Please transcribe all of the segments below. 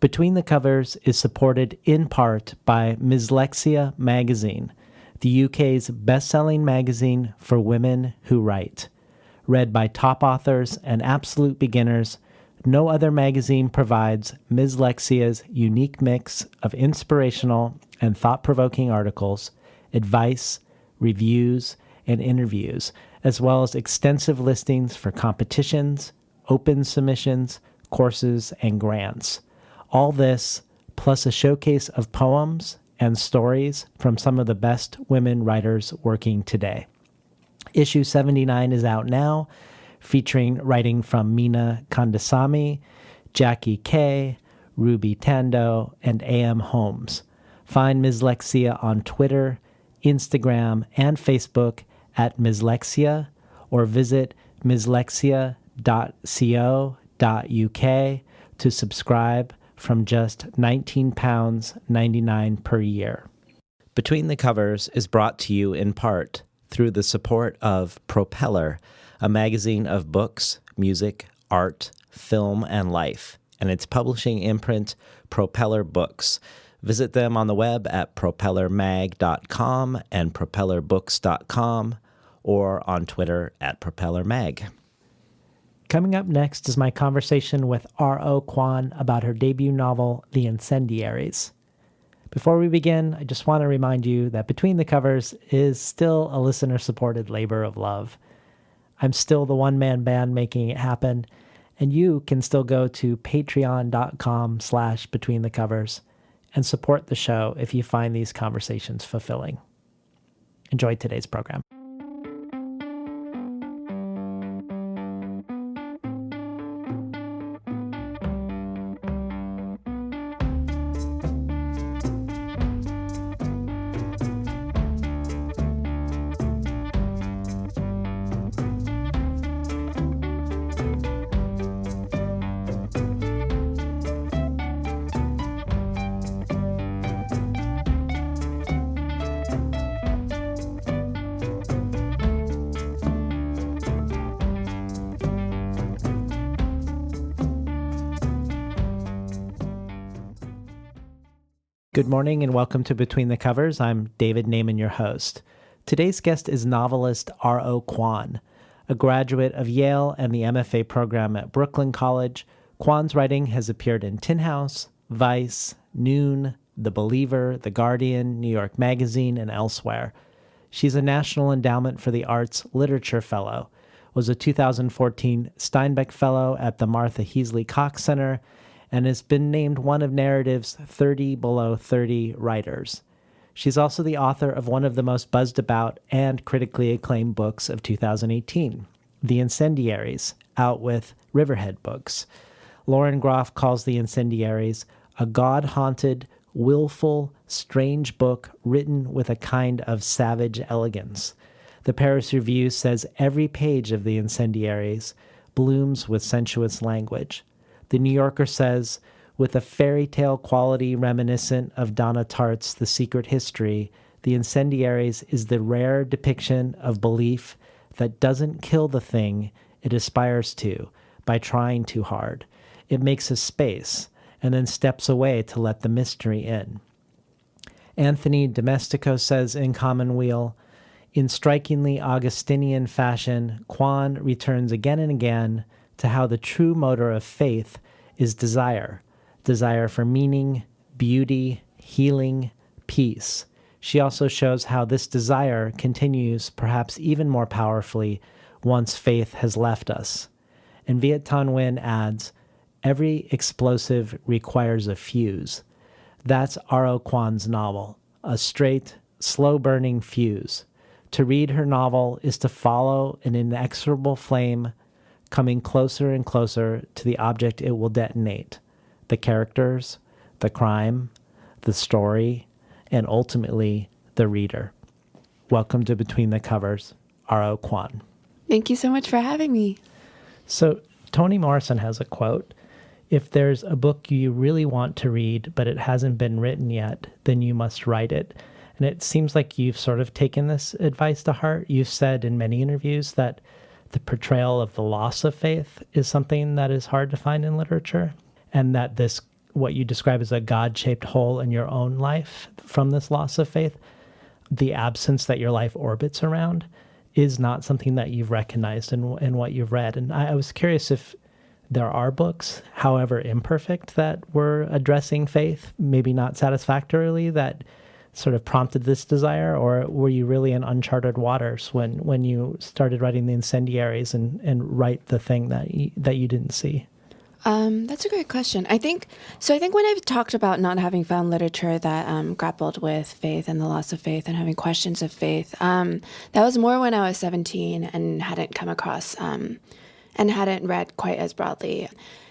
Between the Covers is supported in part by Mislexia magazine, the UK's best-selling magazine for women who write. Read by top authors and absolute beginners, no other magazine provides Mislexia's unique mix of inspirational and thought-provoking articles, advice, reviews, and interviews, as well as extensive listings for competitions, open submissions, courses, and grants. All this, plus a showcase of poems and stories from some of the best women writers working today. Issue 79 is out now, featuring writing from Mina Kandasamy, Jackie Kay, Ruby Tando, and A.M. Holmes. Find Mislexia on Twitter, Instagram, and Facebook at Mislexia, or visit mislexia.co.uk to subscribe from just £19.99 per year. Between the Covers is brought to you in part through the support of Propeller, a magazine of books, music, art, film, and life, and its publishing imprint, Propeller Books. Visit them on the web at propellermag.com and propellerbooks.com, or on Twitter at propellermag. Coming up next is my conversation with R.O. Kwon about her debut novel, The Incendiaries. Before we begin, I just want to remind you that Between the Covers is still a listener-supported labor of love. I'm still the one-man band making it happen, and you can still go to patreon.com/betweenthecovers and support the show if you find these conversations fulfilling. Enjoy today's program. Good morning and welcome to Between the Covers. I'm David Naiman, your host. Today's guest is novelist R.O. Kwon. A graduate of Yale and the MFA program at Brooklyn College, Kwon's writing has appeared in Tin House, Vice, Noon, The Believer, The Guardian, New York Magazine, and elsewhere. She's a National Endowment for the Arts Literature Fellow, was a 2014 Steinbeck Fellow at the Martha Heasley Cox Center, and has been named one of Narrative's 30 Below 30 writers. She's also the author of one of the most buzzed about and critically acclaimed books of 2018, The Incendiaries, out with Riverhead Books. Lauren Groff calls The Incendiaries a God-haunted, willful, strange book written with a kind of savage elegance. The Paris Review says every page of The Incendiaries blooms with sensuous language. The New Yorker says, with a fairy tale quality reminiscent of Donna Tartt's The Secret History, The Incendiaries is the rare depiction of belief that doesn't kill the thing it aspires to by trying too hard. It makes a space and then steps away to let the mystery in. Anthony Domestico says in Commonweal, in strikingly Augustinian fashion, Kwon returns again and again to how the true motor of faith is desire for meaning, beauty, healing, peace. She also shows how this desire continues perhaps even more powerfully once faith has left us. And Viet Thanh Nguyen adds, every explosive requires a fuse. That's R.O. Kwon's novel, a straight, slow-burning fuse. To read her novel is to follow an inexorable flame coming closer and closer to the object it will detonate, the characters, the crime, the story, and ultimately the reader. Welcome to Between the Covers, R.O. Kwon. Thank you so much for having me. So Toni Morrison has a quote, if there's a book you really want to read, but it hasn't been written yet, then you must write it. And it seems like you've sort of taken this advice to heart. You've said in many interviews that the portrayal of the loss of faith is something that is hard to find in literature, and that this what you describe as a God-shaped hole in your own life from this loss of faith, the absence that your life orbits around is not something that you've recognized in what you've read. And I was curious if there are books, however imperfect, that were addressing faith, maybe not satisfactorily, that sort of prompted this desire, or were you really in uncharted waters when you started writing the Incendiaries and write the thing that you didn't see? That's a great question. I think when I've talked about not having found literature that grappled with faith and the loss of faith and having questions of faith, that was more when I was 17 and hadn't come across and hadn't read quite as broadly.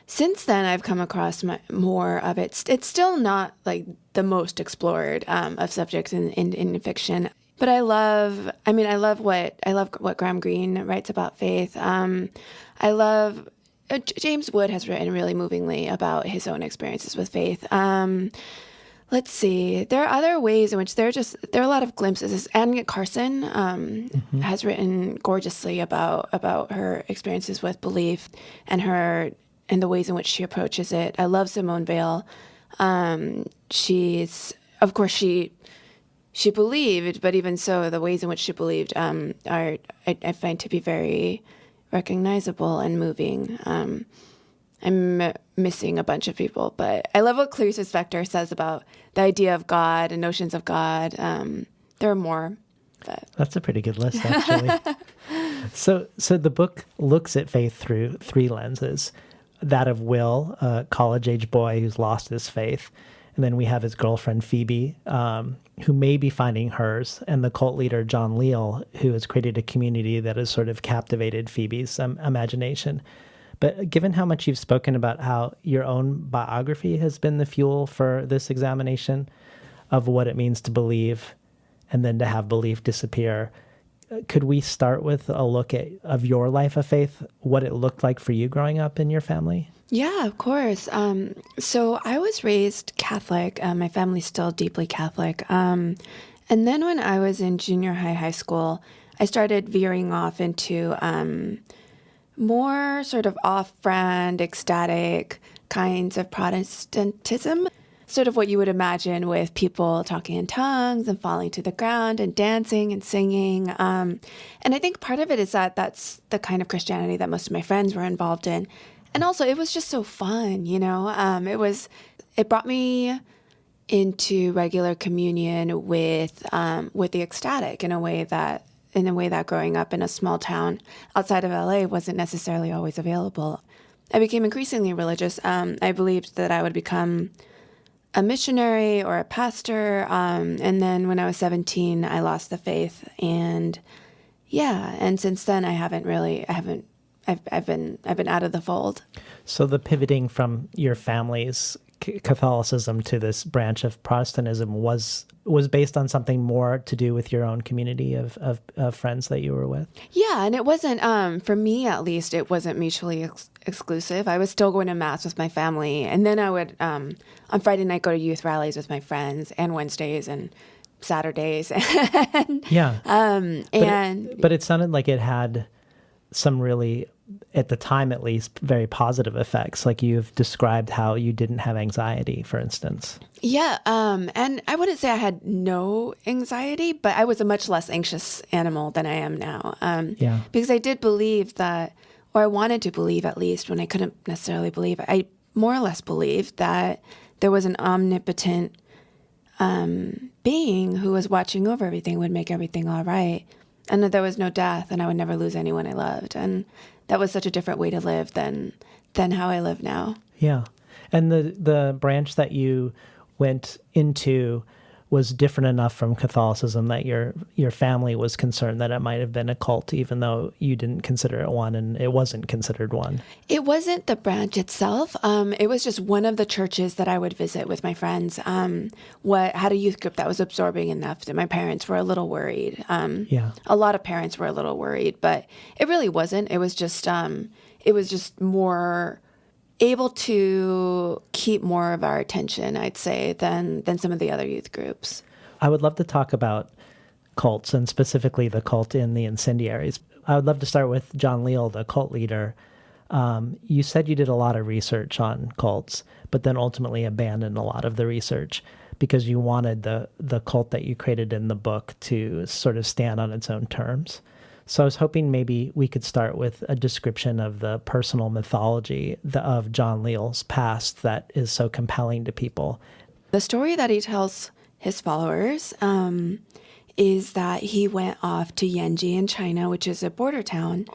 Since then, I've come across more of it. It's still not like the most explored of subjects in fiction, but I love what Graham Greene writes about faith. I love. James Wood has written really movingly about his own experiences with faith. Let's see. There are other ways in which there are a lot of glimpses. Anne Carson has written gorgeously about her experiences with belief and the ways in which she approaches it. I love Simone Weil. She believed, but even so, the ways in which she believed I find to be very recognizable and moving. I'm missing a bunch of people, but I love what Clarice Lispector says about the idea of God and notions of God. There are more. But. That's a pretty good list, actually. So the book looks at faith through three lenses: that of Will, a college-age boy who's lost his faith, and then we have his girlfriend Phoebe, who may be finding hers, and the cult leader John Leal, who has created a community that has sort of captivated Phoebe's imagination. But given how much you've spoken about how your own biography has been the fuel for this examination of what it means to believe and then to have belief disappear, could we start with a look of your life of faith, what it looked like for you growing up in your family? Yeah, of course. So I was raised Catholic. My family's still deeply Catholic. And then when I was in junior high school, I started veering off into more sort of off-brand, ecstatic kinds of Protestantism, sort of what you would imagine with people talking in tongues and falling to the ground and dancing and singing. And I think part of it is that that's the kind of Christianity that most of my friends were involved in. And also, it was just so fun, you know. It brought me into regular communion with the ecstatic in a way that growing up in a small town outside of LA wasn't necessarily always available. I became increasingly religious. I believed that I would become a missionary or a pastor. And then when I was 17, I lost the faith. And since then I've been out of the fold. So the pivoting from your family's Catholicism to this branch of Protestantism was based on something more to do with your own community of friends that you were with? Yeah, and it wasn't, for me at least, it wasn't mutually exclusive. I was still going to Mass with my family, and then I would, on Friday night, go to youth rallies with my friends, and Wednesdays and Saturdays. But it sounded like it had some really, at the time at least, very positive effects. Like you've described how you didn't have anxiety, for instance. Yeah, and I wouldn't say I had no anxiety, but I was a much less anxious animal than I am now. Because I did believe that, or I wanted to believe at least when I couldn't necessarily believe, I more or less believed that there was an omnipotent being who was watching over everything, would make everything all right. And that there was no death, and I would never lose anyone I loved. And that was such a different way to live than how I live now. Yeah. And the branch that you went into was different enough from Catholicism that your family was concerned that it might have been a cult, even though you didn't consider it one, and it wasn't considered one. It wasn't the branch itself. It was just one of the churches that I would visit with my friends. Had a youth group that was absorbing enough that my parents were a little worried. A lot of parents were a little worried, but it really wasn't. It was just more able to keep more of our attention, I'd say, than some of the other youth groups. I would love to talk about cults, and specifically the cult in the Incendiaries. I would love to start with John Leal, the cult leader. You said you did a lot of research on cults, but then ultimately abandoned a lot of the research because you wanted the cult that you created in the book to sort of stand on its own terms. So I was hoping maybe we could start with a description of the personal mythology of John Leal's past that is so compelling to people. The story that he tells his followers is that he went off to Yanji in China, which is a border town,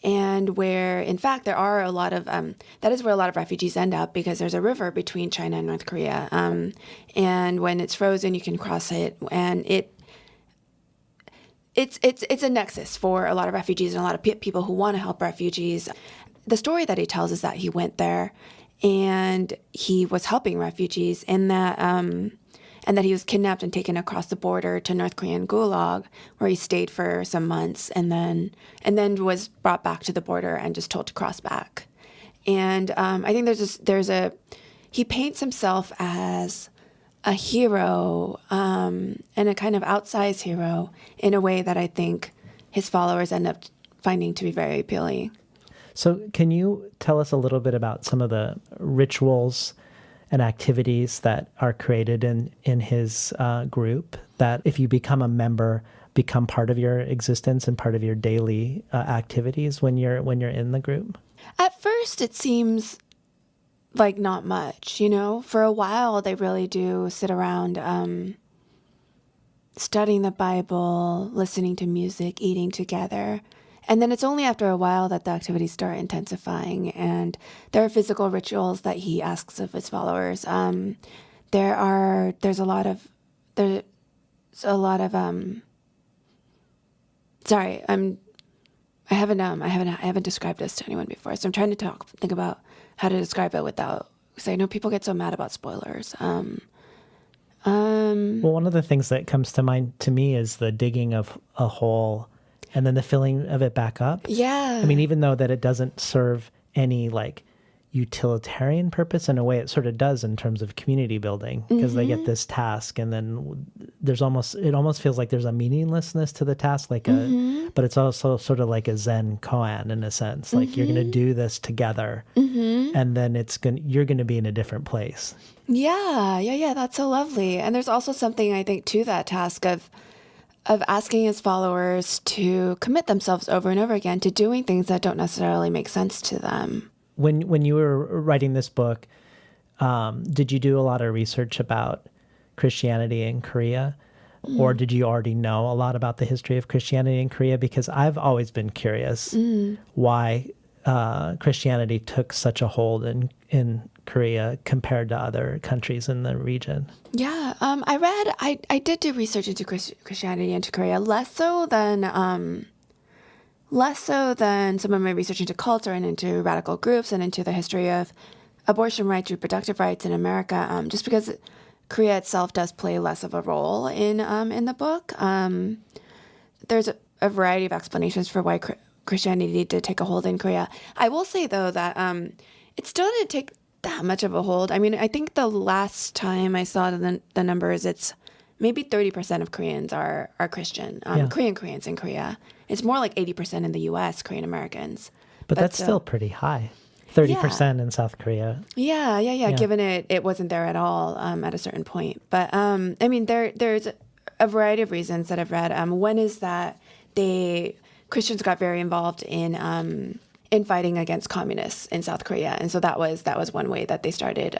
and where, in fact, there are a lot of, that is where a lot of refugees end up because there's a river between China and North Korea. And when it's frozen, you can cross it, and it's a nexus for a lot of refugees and a lot of people who want to help refugees. The story that he tells is that he went there and he was helping refugees, and that he was kidnapped and taken across the border to North Korean Gulag, where he stayed for some months, and then was brought back to the border and just told to cross back. And I think he paints himself as a hero, and a kind of outsized hero in a way that I think his followers end up finding to be very appealing. So can you tell us a little bit about some of the rituals and activities that are created in his group that, if you become a member, become part of your existence and part of your daily activities when you're in the group? At first, it seems like not much, For a while, they really do sit around studying the Bible, listening to music, eating together. And then it's only after a while that the activities start intensifying, and there are physical rituals that he asks of his followers. There's a lot of sorry, I haven't described this to anyone before, so I'm trying to think about how to describe it without, because I know people get so mad about spoilers. Well, one of the things that comes to mind to me is the digging of a hole and then the filling of it back up. Yeah. I mean, even though that it doesn't serve any utilitarian purpose, in a way it sort of does in terms of community building, because they get this task, and then it almost feels like there's a meaninglessness to the task, but it's also sort of like a Zen koan in a sense, like you're going to do this together, and then you're going to be in a different place. Yeah, that's so lovely. And there's also something, I think, to that task of asking his followers to commit themselves over and over again to doing things that don't necessarily make sense to them. When you were writing this book, did you do a lot of research about Christianity in Korea? Or did you already know a lot about the history of Christianity in Korea? Because I've always been curious why Christianity took such a hold in Korea compared to other countries in the region. Yeah, I did do research into Christianity into Korea, less so than some of my research into culture and into radical groups and into the history of abortion rights, reproductive rights in America, just because Korea itself does play less of a role in the book. There's a variety of explanations for why Christianity did take a hold in Korea. I will say, though, that it still didn't take that much of a hold. I mean, I think the last time I saw the numbers, it's maybe 30% of Koreans are Christian, Korean Koreans in Korea. It's more like 80% in the U.S., Korean Americans. But that's still pretty high. 30% in South Korea. Yeah. Given it wasn't there at all at a certain point. But I mean, there's a variety of reasons that I've read. One is that Christians got very involved in fighting against communists in South Korea, and so that was one way that they started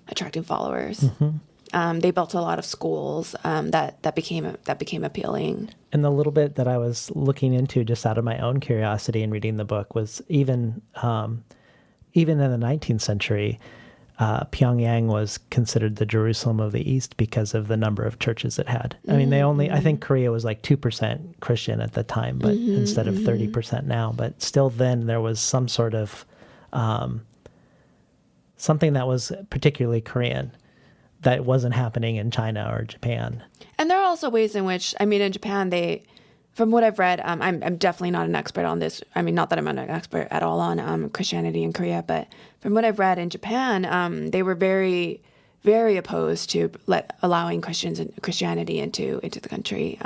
attracting followers. They built a lot of schools that became appealing. And the little bit that I was looking into, just out of my own curiosity and reading the book, was even in the 19th century, Pyongyang was considered the Jerusalem of the East because of the number of churches it had. I mean, I think Korea was like 2% Christian at the time, but instead of 30% now. But still, then there was some sort of something that was particularly Korean that wasn't happening in China or Japan. And there are also ways in which, I mean, in Japan, from what I've read, I'm definitely not an expert on this. I mean, not that I'm an expert at all on Christianity in Korea, but from what I've read in Japan, they were very, very opposed to allowing Christianity into the country.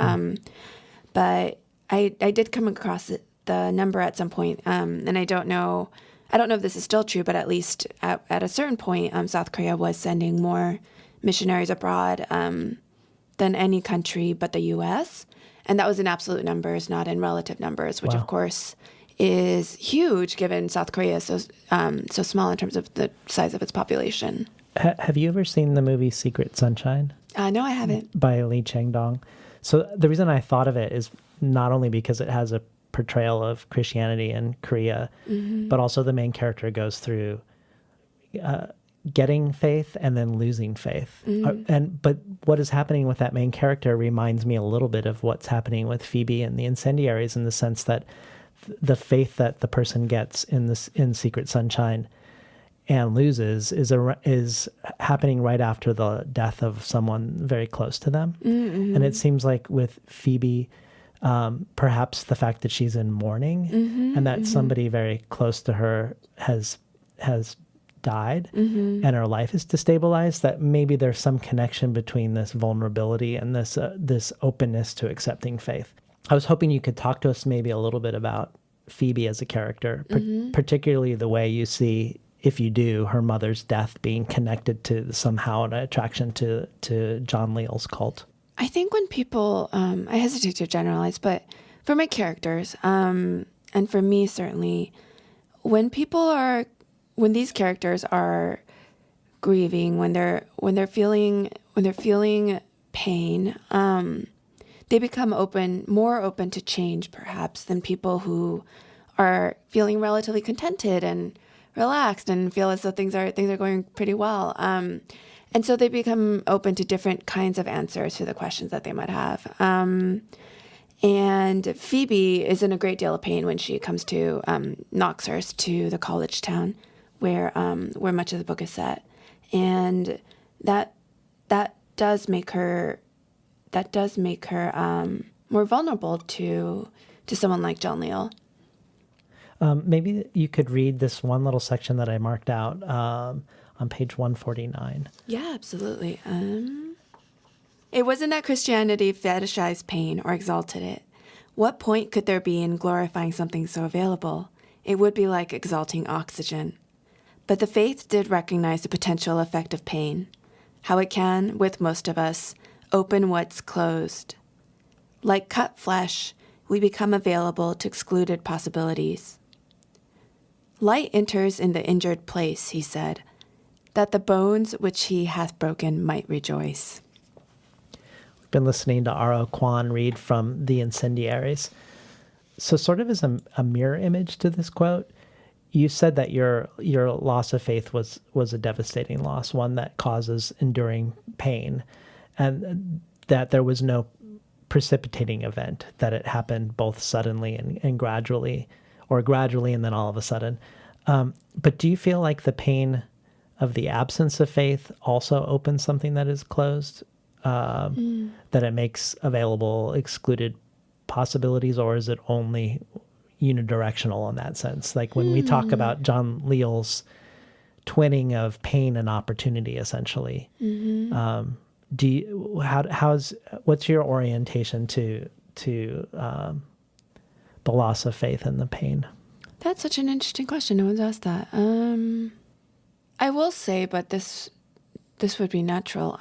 But I did come across the number at some point, and I don't know I don't know if this is still true, but at least at a certain point, South Korea was sending more missionaries abroad than any country but the U.S. And that was in absolute numbers, not in relative numbers, which Wow. of course is huge given South Korea is so small in terms of the size of its population. Have you ever seen the movie Secret Sunshine No, I haven't. by Lee Chang-dong? So the reason I thought of it is not only because it has a portrayal of Christianity in Korea, but also the main character goes through getting faith and then losing faith. But what is happening with that main character reminds me a little bit of what's happening with Phoebe and the Incendiaries, in the sense that the faith that the person gets in Secret Sunshine and loses is happening right after the death of someone very close to them. And it seems like with Phoebe, perhaps the fact that she's in mourning and that somebody very close to her has died and her life is destabilized, that maybe there's some connection between this vulnerability and this openness to accepting faith. I was hoping you could talk to us maybe a little bit about Phoebe as a character, particularly the way you see, if you do, her mother's death being connected to somehow an attraction to John Leal's cult. I think when people, I hesitate to generalize, but for my characters, and for me certainly, when these characters are grieving, when they're feeling pain, they become more open to change perhaps than people who are feeling relatively contented and relaxed and feel as though things are going pretty well. And so they become open to different kinds of answers to the questions that they might have. And Phoebe is in a great deal of pain when she comes to Knoxhurst, to the college town where much of the book is set, and that does make her more vulnerable to someone like John Leal. Maybe you could read this one little section that I marked out on page 149. Yeah, absolutely. It wasn't that Christianity fetishized pain or exalted it. What point could there be in glorifying something so available? It would be like exalting oxygen. But the faith did recognize the potential effect of pain, how it can, with most of us, open what's closed. Like cut flesh, we become available to excluded possibilities. Light enters in the injured place, he said, that the bones which he hath broken might rejoice. We've been listening to R.O. Kwon read from The Incendiaries. So sort of as a mirror image to this quote, you said that your loss of faith was a devastating loss, one that causes enduring pain, and that there was no precipitating event, that it happened both suddenly and gradually, or gradually and then all of a sudden. But do you feel like the pain of the absence of faith also opens something that is closed, that it makes available excluded possibilities, or is it only unidirectional in that sense? Like when we talk about John Leal's twinning of pain and opportunity, essentially, what's your orientation to the loss of faith and the pain? That's such an interesting question. No one's asked that. I will say, but this would be natural,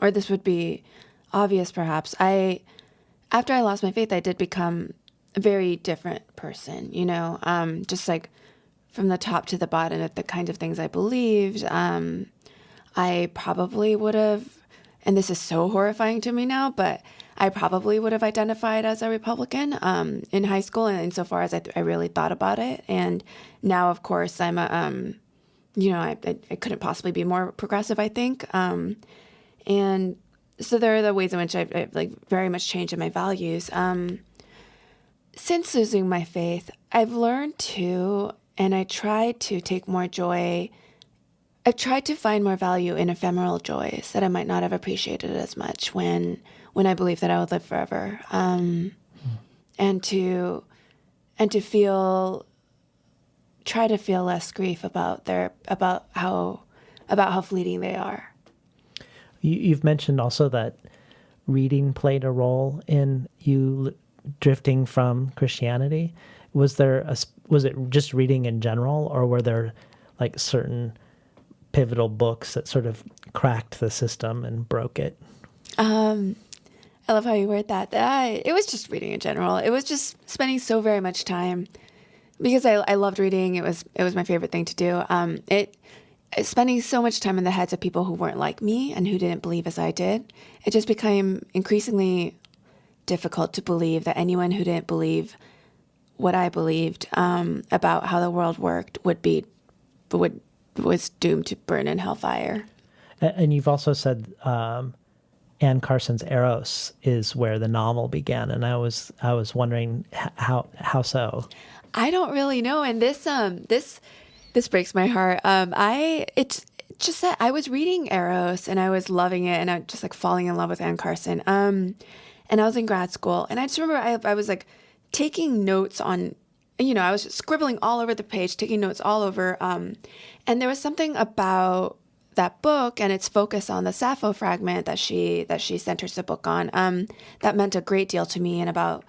or this would be obvious, perhaps. After I lost my faith, I did become a very different person, just like from the top to the bottom of the kinds of things I believed. I probably would have, and this is so horrifying to me now, but I probably would have identified as a Republican in high school, and insofar as I really thought about it. And now, of course, I'm I couldn't possibly be more progressive, I think. And so there are the ways in which I've like very much changed in my values. Since losing my faith, I've learned to, and I try to take more joy. I've tried to find more value in ephemeral joys that I might not have appreciated as much when I believed that I would live forever, and to try to feel less grief about how fleeting they are. You've mentioned also that reading played a role in you drifting from Christianity. was it just reading in general, or were there like certain pivotal books that sort of cracked the system and broke it? I love how you word that. It was just reading in general. It was just spending so very much time because I loved reading. It was my favorite thing to do. Spending so much time in the heads of people who weren't like me and who didn't believe as I did. It just became increasingly difficult to believe that anyone who didn't believe what I believed about how the world worked was doomed to burn in hellfire. And you've also said Anne Carson's Eros is where the novel began, and I was wondering how so. I don't really know, and this breaks my heart. It's just that I was reading Eros and I was loving it, and I just like falling in love with Anne Carson. And I was in grad school, and I just remember I was like taking notes on, I was just scribbling all over the page, taking notes all over. And there was something about that book and its focus on the Sappho fragment that she centers the book on, that meant a great deal to me, and about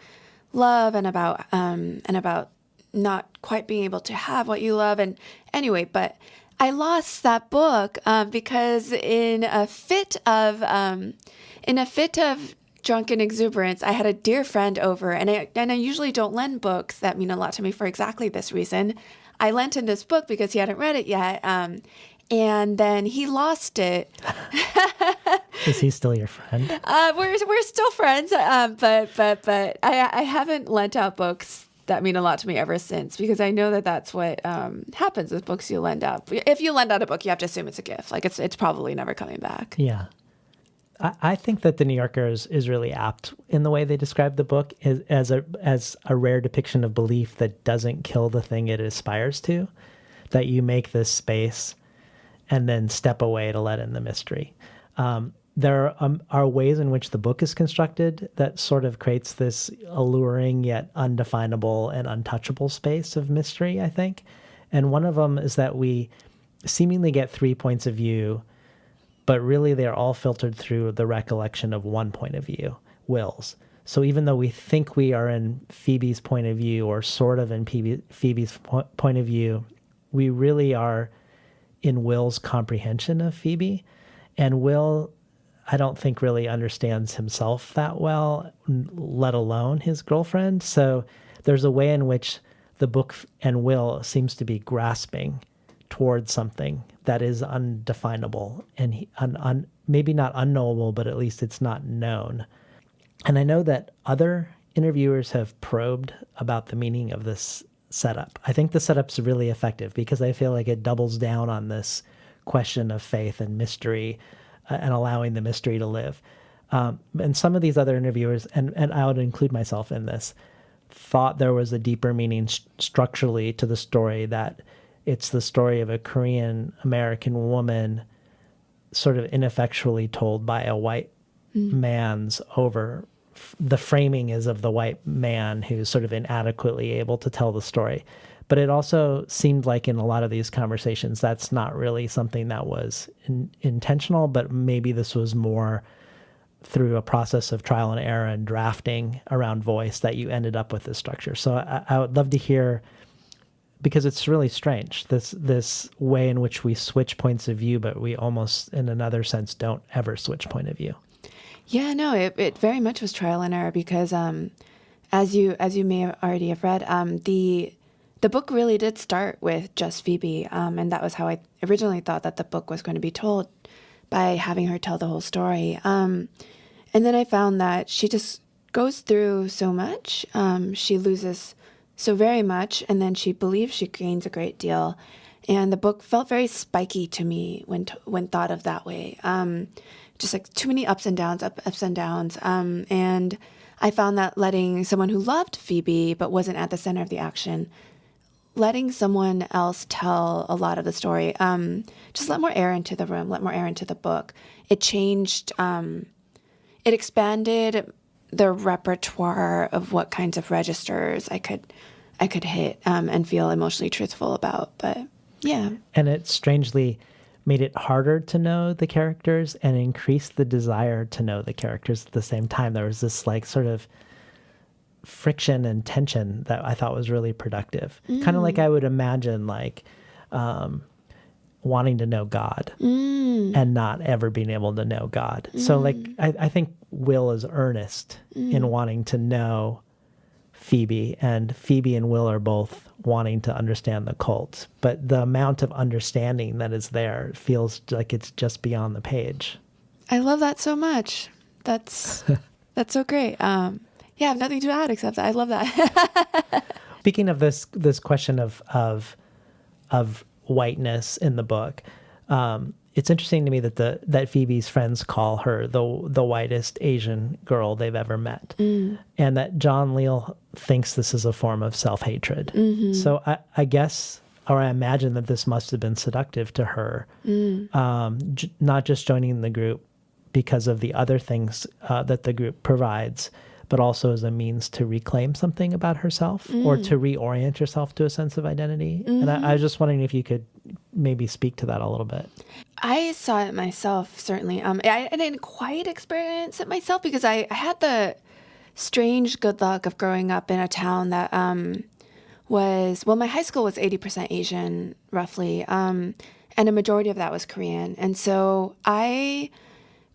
love and about not quite being able to have what you love. And anyway, but I lost that book because in a fit of drunken exuberance, I had a dear friend over, and I usually don't lend books that mean a lot to me for exactly this reason. I lent him this book because he hadn't read it yet. And then he lost it. Is he still your friend? We're still friends, but I haven't lent out books that mean a lot to me ever since, because I know that that's what happens with books you lend out. If you lend out a book, you have to assume it's a gift. Like it's probably never coming back. Yeah. I think that the New Yorker is really apt in the way they describe the book as a rare depiction of belief that doesn't kill the thing it aspires to, that you make this space and then step away to let in the mystery. There are ways in which the book is constructed that sort of creates this alluring yet undefinable and untouchable space of mystery, I think. And one of them is that we seemingly get 3 points of view, but really they're all filtered through the recollection of one point of view, Will's. So even though we think we are in Phoebe's point of view, or sort of in Phoebe's point of view, we really are in Will's comprehension of Phoebe. And Will, I don't think, really understands himself that well, let alone his girlfriend. So there's a way in which the book and Will seems to be grasping towards something that is undefinable and maybe not unknowable, but at least it's not known. And I know that other interviewers have probed about the meaning of this setup. I think the setup's really effective because I feel like it doubles down on this question of faith and mystery and allowing the mystery to live. And some of these other interviewers, and I would include myself in this, thought there was a deeper meaning structurally to the story, that it's the story of a Korean American woman sort of ineffectually told by a white man's over. The framing is of the white man who's sort of inadequately able to tell the story. But it also seemed like in a lot of these conversations, that's not really something that was intentional, but maybe this was more through a process of trial and error and drafting around voice that you ended up with this structure. So I would love to hear, because it's really strange, this way in which we switch points of view, but we almost, in another sense, don't ever switch point of view. Yeah, no, it very much was trial and error because, as you may have already have read, the book really did start with just Phoebe, and that was how I originally thought that the book was going to be told, by having her tell the whole story. And then I found that she just goes through so much. She loses so very much, and then she believes she gains a great deal. And the book felt very spiky to me when thought of that way. Just like too many ups and downs. And I found that letting someone who loved Phoebe but wasn't at the center of the action, letting someone else tell a lot of the story, just let more air into the room, let more air into the book. It changed, it expanded the repertoire of what kinds of registers I could hit and feel emotionally truthful about. But yeah. And it strangely made it harder to know the characters and increased the desire to know the characters at the same time. There was this like sort of friction and tension that I thought was really productive. Kind of like I would imagine like wanting to know God and not ever being able to know God. So like I think Will is earnest in wanting to know Phoebe, and Phoebe and Will are both wanting to understand the cult. But the amount of understanding that is there feels like it's just beyond the page. I love that so much. That's so great. Yeah, I have nothing to add except that I love that. Speaking of this question of whiteness in the book, it's interesting to me that Phoebe's friends call her the whitest Asian girl they've ever met, and that John Leal thinks this is a form of self-hatred. So I guess, or I imagine that this must have been seductive to her, not just joining the group because of the other things that the group provides, but also as a means to reclaim something about herself or to reorient herself to a sense of identity. And I was just wondering if you could maybe speak to that a little bit. I saw it myself, certainly. I didn't quite experience it myself because I had the strange good luck of growing up in a town that my high school was 80% Asian, roughly, and a majority of that was Korean. And so I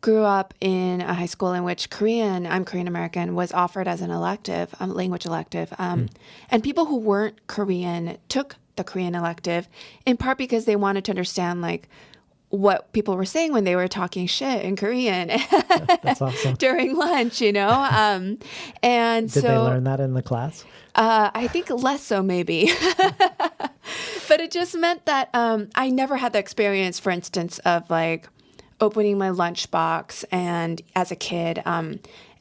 grew up in a high school in which I'm Korean American, was offered as an elective, language elective. And people who weren't Korean took the Korean elective, in part because they wanted to understand like what people were saying when they were talking shit in Korean. That's awesome. During lunch, and Did they learn that in the class? I think less so, maybe. But it just meant that I never had the experience, for instance, of like opening my lunchbox and as a kid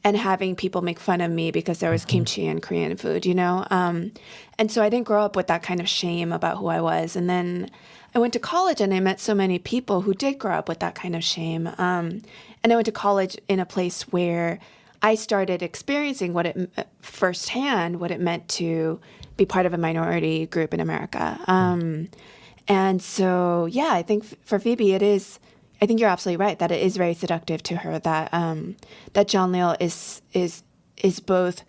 and having people make fun of me because there was kimchi in Korean food, and so I didn't grow up with that kind of shame about who I was. And then I went to college and I met so many people who did grow up with that kind of shame. And I went to college in a place where I started experiencing firsthand what it meant to be part of a minority group in America. And so, yeah, I think for Phoebe, I think you're absolutely right that it is very seductive to her that John Leal is both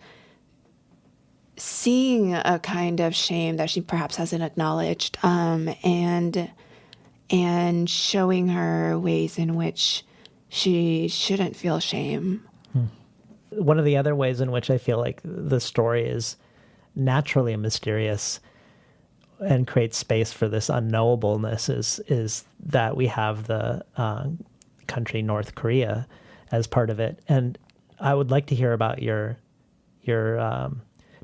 seeing a kind of shame that she perhaps hasn't acknowledged, and showing her ways in which she shouldn't feel shame. One of the other ways in which I feel like the story is naturally mysterious and creates space for this unknowableness is that we have the country North Korea as part of it. And I would like to hear about your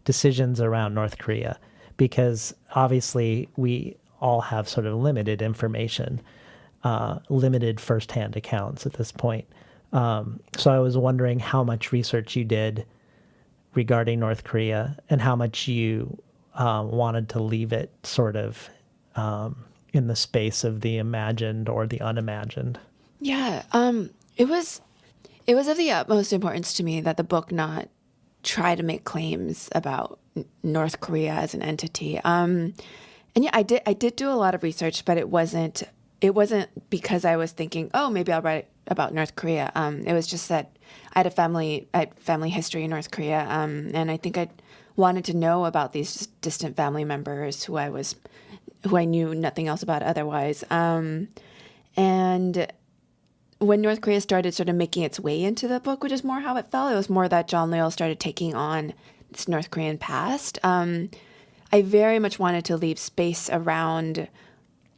decisions around North Korea, because obviously we all have sort of limited information, limited firsthand accounts at this point. So I was wondering how much research you did regarding North Korea and how much you wanted to leave it sort of in the space of the imagined or the unimagined. Yeah, it was of the utmost importance to me that the book not try to make claims about North Korea as an entity. And yeah, I did do a lot of research, but it wasn't because I was thinking, oh, maybe I'll write about North Korea. It was just that I had family history in North Korea, and I think I wanted to know about these distant family members who I knew nothing else about otherwise. And when North Korea started sort of making its way into the book, which is more how it felt, it was more that John Leal started taking on this North Korean past. I very much wanted to leave space around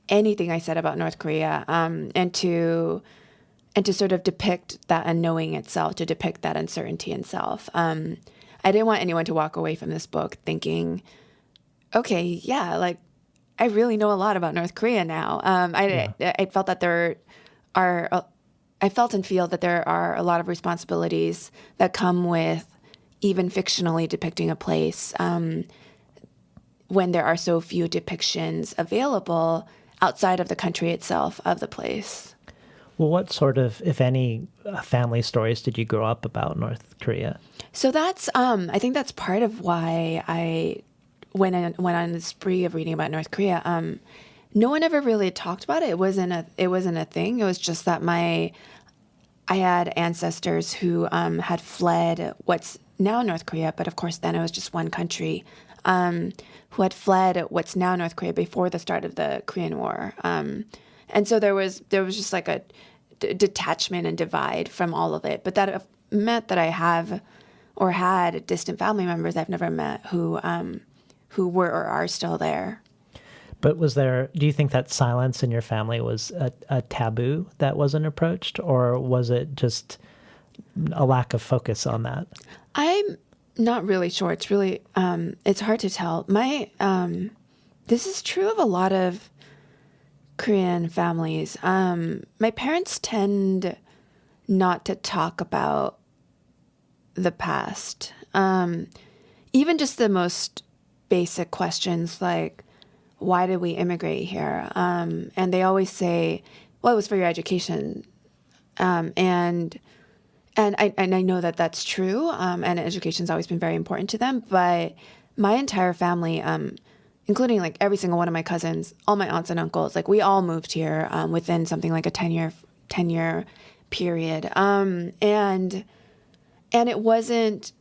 anything I said about North Korea, and to sort of depict that unknowing itself, to depict that uncertainty in self. I didn't want anyone to walk away from this book thinking, okay, yeah, like I really know a lot about North Korea now. I felt that I felt and feel that there are a lot of responsibilities that come with even fictionally depicting a place, when there are so few depictions available outside of the country itself of the place. Well, what sort of, if any, family stories did you grow up about North Korea? So that's, I think that's part of why I went on the spree of reading about North Korea. No one ever really talked about it. It wasn't a thing. It was just that I had ancestors who had fled what's now North Korea, but of course then it was just one country, who had fled what's now North Korea before the start of the Korean War. And so there was just like a detachment and divide from all of it. But that meant that I have or had distant family members I've never met who were or are still there. But do you think that silence in your family was a taboo that wasn't approached, or was it just a lack of focus on that? I'm not really sure. It's really, it's hard to tell. This is true of a lot of Korean families. My parents tend not to talk about the past. Even just the most basic questions like, why did we immigrate here? And they always say, well, it was for your education. And I know that that's true. And education's always been very important to them. But my entire family, including like every single one of my cousins, all my aunts and uncles, like we all moved here within something like a 10-year period. And it wasn't,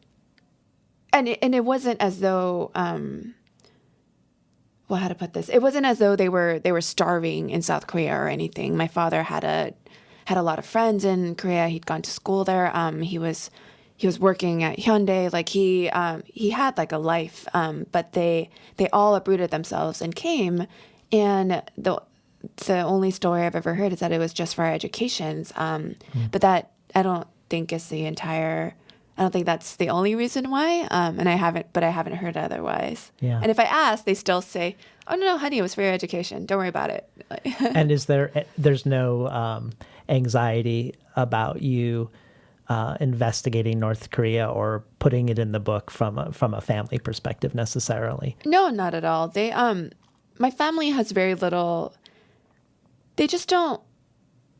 and it wasn't as though, well, how to put this? It wasn't as though they were starving in South Korea or anything. My father had a lot of friends in Korea. He'd gone to school there. He was working at Hyundai. Like he had like a life. But they all uprooted themselves and came. And the only story I've ever heard is that it was just for our educations. But that I don't think is the entire. I don't think that's the only reason why. And I haven't heard otherwise. Yeah. And if I ask, they still say, "Oh no, honey, it was for your education. Don't worry about it." And there's no anxiety about you investigating North Korea or putting it in the book from a family perspective necessarily? No, not at all. My family has very little.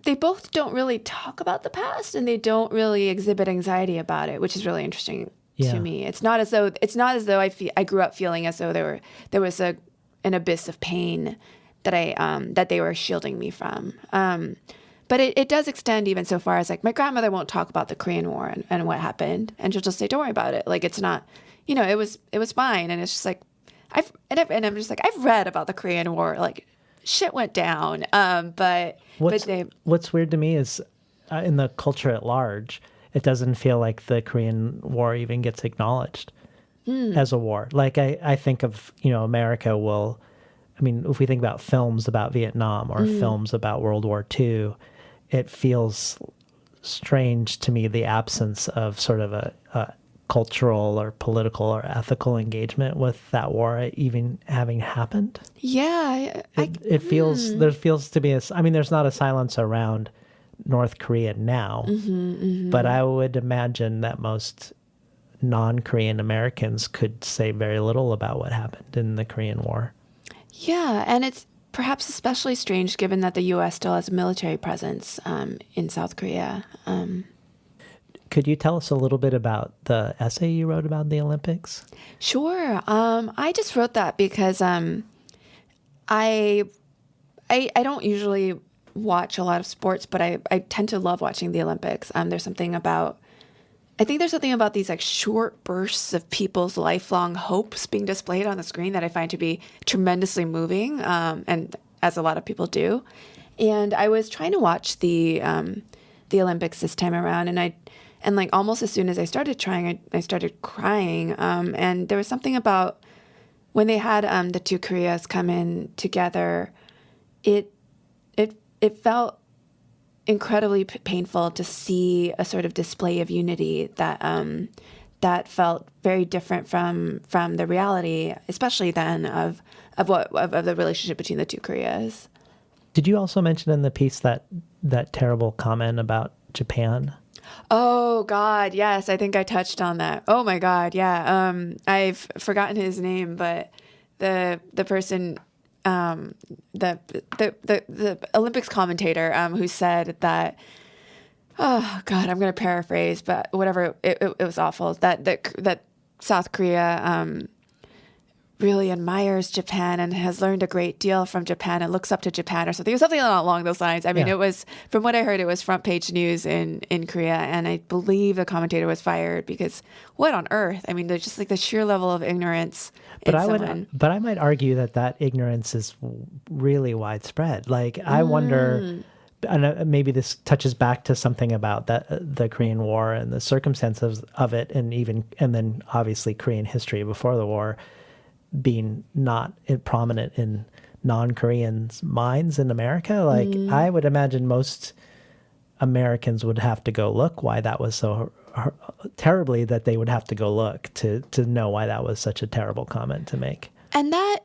They both don't really talk about the past, and they don't really exhibit anxiety about it, which is really interesting to me. It's not as though I grew up feeling as though there was an abyss of pain that they were shielding me from. But it does extend even so far as like my grandmother won't talk about the Korean War and what happened, and she'll just say, "Don't worry about it. Like it's not, it was fine." And it's just like I'm just like I've read about the Korean War, like shit went down. What's weird to me is in the culture at large, it doesn't feel like the Korean War even gets acknowledged as a war. Like I think of, America if we think about films about Vietnam or films about World War II, it feels strange to me, the absence of sort of a cultural or political or ethical engagement with that war even having happened. Yeah. There feels to be there's not a silence around North Korea now, but I would imagine that most non-Korean Americans could say very little about what happened in the Korean War. Yeah, and it's perhaps especially strange given that the U.S. still has a military presence in South Korea. Could you tell us a little bit about the essay you wrote about the Olympics? Sure. I just wrote that because I don't usually watch a lot of sports, but I tend to love watching the Olympics. I think there's something about these like short bursts of people's lifelong hopes being displayed on the screen that I find to be tremendously moving, and as a lot of people do. And I was trying to watch the Olympics this time around, and like almost as soon as I started trying, I started crying. And there was something about when they had the two Koreas come in together, it felt incredibly painful to see a sort of display of unity that felt very different from the reality, especially then of the relationship between the two Koreas. Did you also mention in the piece that terrible comment about Japan? Oh God, yes, I think I touched on that. Oh my God, yeah. I've forgotten his name, but the person, the Olympics commentator, who said that. Oh God, I'm going to paraphrase, but whatever. It was awful that South Korea really admires Japan and has learned a great deal from Japan and looks up to Japan or something. It was something along those lines. I mean, Yeah. it was, from what I heard, it was front page news in Korea. And I believe the commentator was fired because what on earth? I mean, there's just like the sheer level of ignorance But in I would, someone. but I might argue that ignorance is really widespread. Like I wonder, and maybe this touches back to something about the Korean War and the circumstances of it, and then obviously Korean history before the war being not prominent in non-Koreans' minds in America. Like I would imagine most Americans would have to go look why that was so terribly, that they would have to go look to know why that was such a terrible comment to make. And that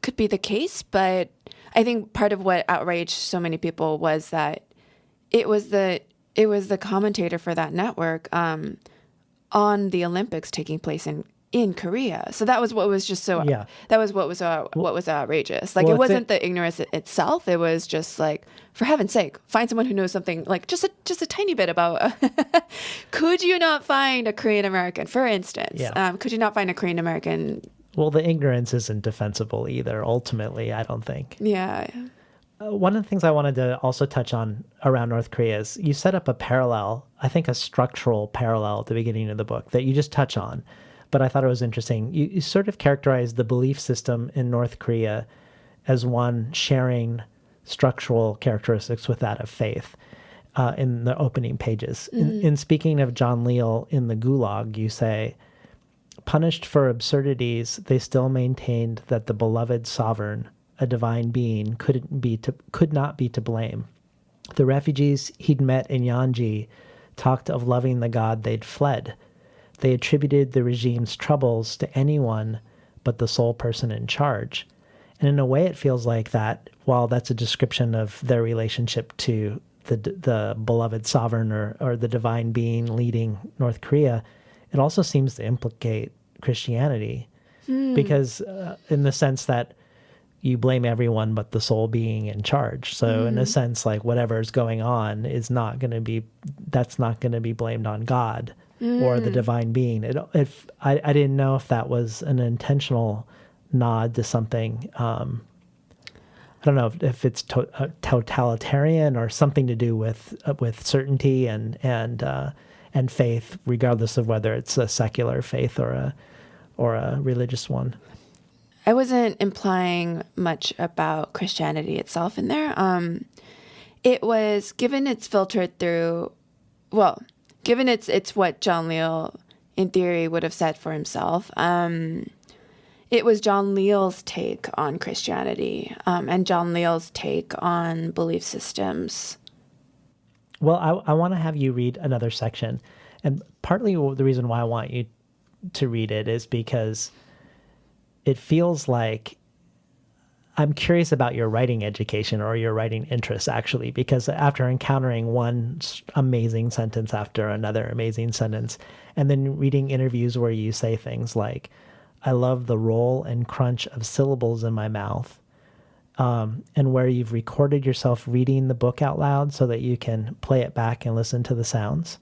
could be the case, but I think part of what outraged so many people was that it was the commentator for that network on the Olympics taking place in Korea. So that was what was just so Yeah. that was what was outrageous. Like Well, it wasn't the ignorance itself. It was just like, for heaven's sake, find someone who knows something, like just a tiny bit about. Could you not find a Korean American, for instance? Yeah. Could you not find a Korean American? Well, the ignorance isn't defensible either, ultimately, I don't think. Yeah. One of the things I wanted to also touch on around North Korea is you set up a parallel, I think a structural parallel at the beginning of the book that you just touch on, but I thought it was interesting. You sort of characterized the belief system in North Korea as one sharing structural characteristics with that of faith in the opening pages. In speaking of John Leal in the Gulag, you say, punished for absurdities, they still maintained that the beloved sovereign, a divine being, could not be to blame. The refugees he'd met in Yanji talked of loving the God they'd fled. They attributed the regime's troubles to anyone but the sole person in charge. And in a way, it feels like that, while that's a description of their relationship to the beloved sovereign or the divine being leading North Korea, it also seems to implicate Christianity. Because in the sense that you blame everyone but the sole being in charge. So in a sense, like whatever's going on is not going to be blamed on God or the divine being. I didn't know if that was an intentional nod to something. I don't know if it's totalitarian or something to do with certainty and faith, regardless of whether it's a secular faith or a religious one. I wasn't implying much about Christianity itself in there. It was, given it's filtered through, well, given it's what John Leal in theory would have said for himself. It was John Leal's take on Christianity and John Leal's take on belief systems. Well, I want to have you read another section. And partly the reason why I want you to read it is because it feels like I'm curious about your writing education or your writing interests, actually, because after encountering one amazing sentence after another amazing sentence, and then reading interviews where you say things like, I love the roll and crunch of syllables in my mouth, and where you've recorded yourself reading the book out loud so that you can play it back and listen to the sounds,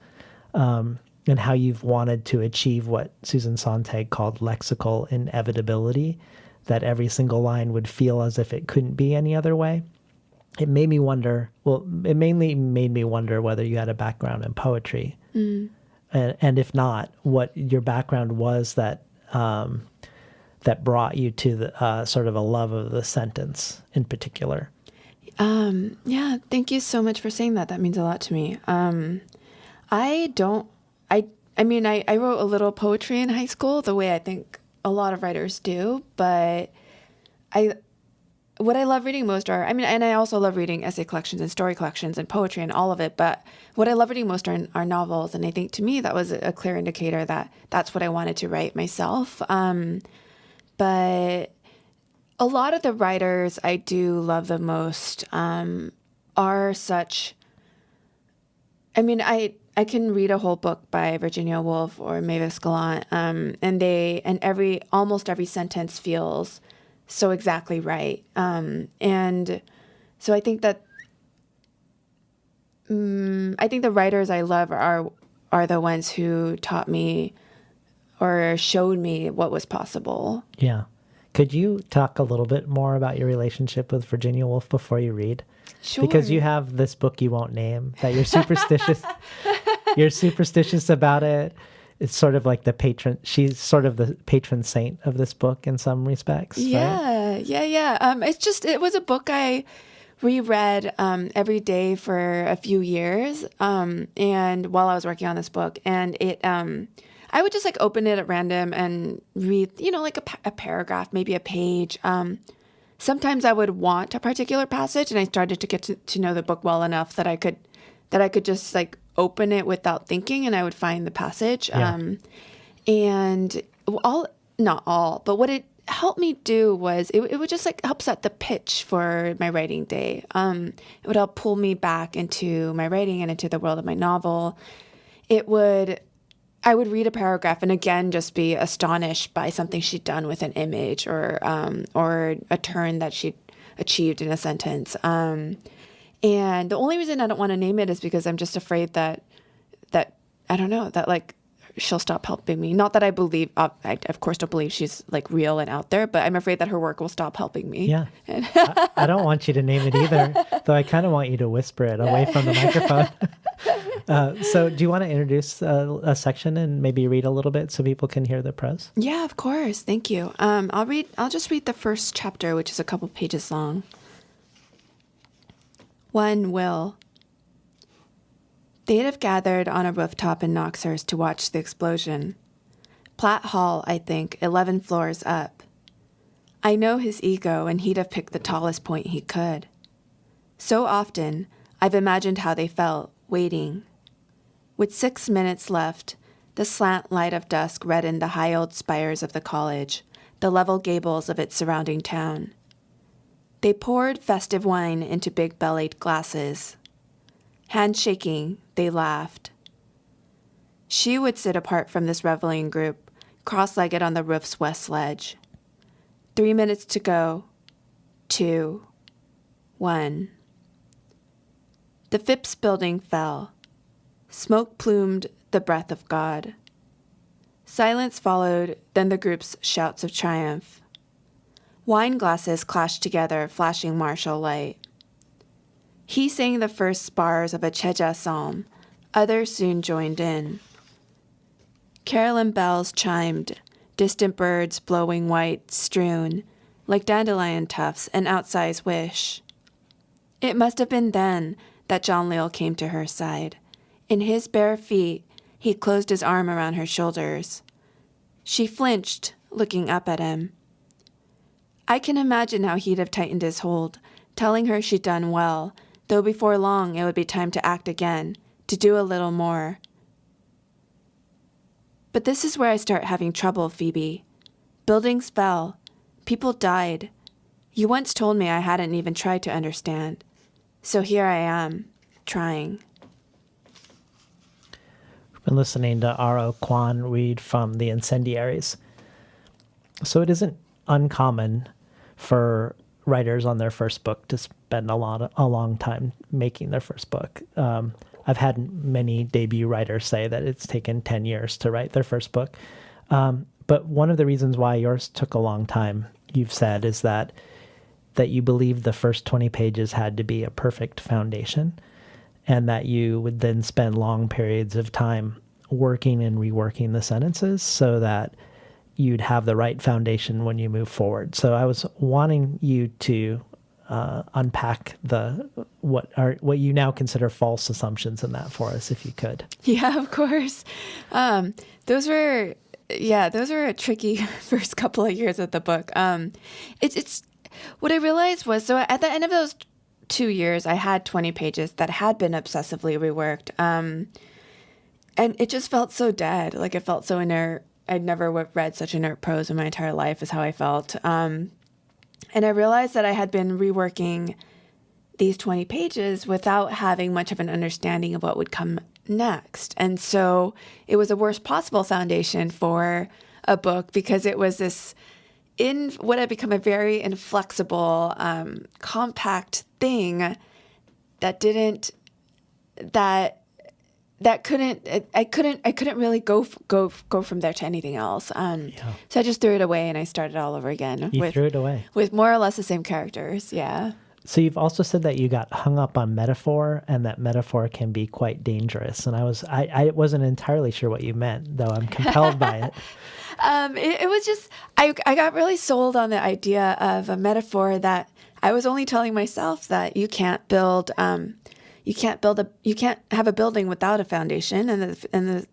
and how you've wanted to achieve what Susan Sontag called lexical inevitability, that every single line would feel as if it couldn't be any other way. It made me wonder, it mainly made me wonder whether you had a background in poetry. And if not, what your background was that brought you to the sort of a love of the sentence in particular. Yeah, thank you so much for saying that. That means a lot to me. I wrote a little poetry in high school, the way I think a lot of writers do, but what I love reading most and I also love reading essay collections and story collections and poetry and all of it, but what I love reading most are novels, and I think to me that was a clear indicator that that's what I wanted to write myself. But a lot of the writers I do love the most are such... I can read a whole book by Virginia Woolf or Mavis Gallant, and almost every sentence feels so exactly right. And so I think that the writers I love are the ones who taught me or showed me what was possible. Yeah. Could you talk a little bit more about your relationship with Virginia Woolf before you read? Sure. Because you have this book you won't name that you're superstitious. You're superstitious about it. It's sort of like she's sort of the patron saint of this book in some respects, right? Yeah. It was a book I reread every day for a few years, and while I was working on this book, and I would just like open it at random and read, like a paragraph, maybe a page. Sometimes I would want a particular passage, and I started to get to know the book well enough that I could just like open it without thinking, and I would find the passage. Yeah. And not all, but what it helped me do was it would just like help set the pitch for my writing day. It would help pull me back into my writing and into the world of my novel. I would read a paragraph and again just be astonished by something she'd done with an image or a turn that she'd achieved in a sentence. And the only reason I don't want to name it is because I'm just afraid that I don't know, that like she'll stop helping me. Not that I believe, I of course don't believe she's like real and out there, but I'm afraid that her work will stop helping me. Yeah. I don't want you to name it either, though I kind of want you to whisper it away from the microphone. So do you want to introduce a section and maybe read a little bit so people can hear the prose? Yeah, of course. Thank you. I'll just read the first chapter, which is a couple pages long. 1. Will. They'd have gathered on a rooftop in Knoxhurst to watch the explosion. Platt Hall, I think, 11 floors up. I know his ego, and he'd have picked the tallest point he could. So often, I've imagined how they felt, waiting. With 6 minutes left, the slant light of dusk reddened the high old spires of the college, the level gables of its surrounding town. They poured festive wine into big-bellied glasses. Handshaking, they laughed. She would sit apart from this reveling group, cross-legged on the roof's west ledge. 3 minutes to go. 2. 1. The Phipps building fell. Smoke plumed the breath of God. Silence followed, then the group's shouts of triumph. Wine glasses clashed together, flashing martial light. He sang the first spars of a Cheja psalm. Others soon joined in. Carillon bells chimed, distant birds blowing white, strewn, like dandelion tufts, an outsized wish. It must have been then that John Leal came to her side. In his bare feet, he closed his arm around her shoulders. She flinched, looking up at him. I can imagine how he'd have tightened his hold, telling her she'd done well, though before long it would be time to act again, to do a little more. But this is where I start having trouble, Phoebe. Buildings fell. People died. You once told me I hadn't even tried to understand. So here I am, trying. We've been listening to R.O. Kwon read from The Incendiaries. So it isn't uncommon for writers on their first book to spend a long time making their first book. I've had many debut writers say that it's taken 10 years to write their first book. But one of the reasons why yours took a long time, you've said, is that you believed the first 20 pages had to be a perfect foundation, and that you would then spend long periods of time working and reworking the sentences so that you'd have the right foundation when you move forward. So I was wanting you to unpack what you now consider false assumptions in that for us, if you could. Yeah, of course. Those were a tricky first couple of years of the book. It's what I realized was, so at the end of those 2 years, I had 20 pages that had been obsessively reworked. And it just felt so dead. Like, it felt so inert. I'd never read such inert prose in my entire life is how I felt. And I realized that I had been reworking these 20 pages without having much of an understanding of what would come next. And so it was the worst possible foundation for a book, because it was this in what had become a very inflexible, compact thing that I couldn't really go from there to anything else. So I just threw it away and I started all over again. You threw it away with more or less the same characters. Yeah. So you've also said that you got hung up on metaphor, and that metaphor can be quite dangerous. And I wasn't entirely sure what you meant, though I'm compelled by it. It was just I got really sold on the idea of a metaphor that I was only telling myself that you can't have a building without a foundation, and the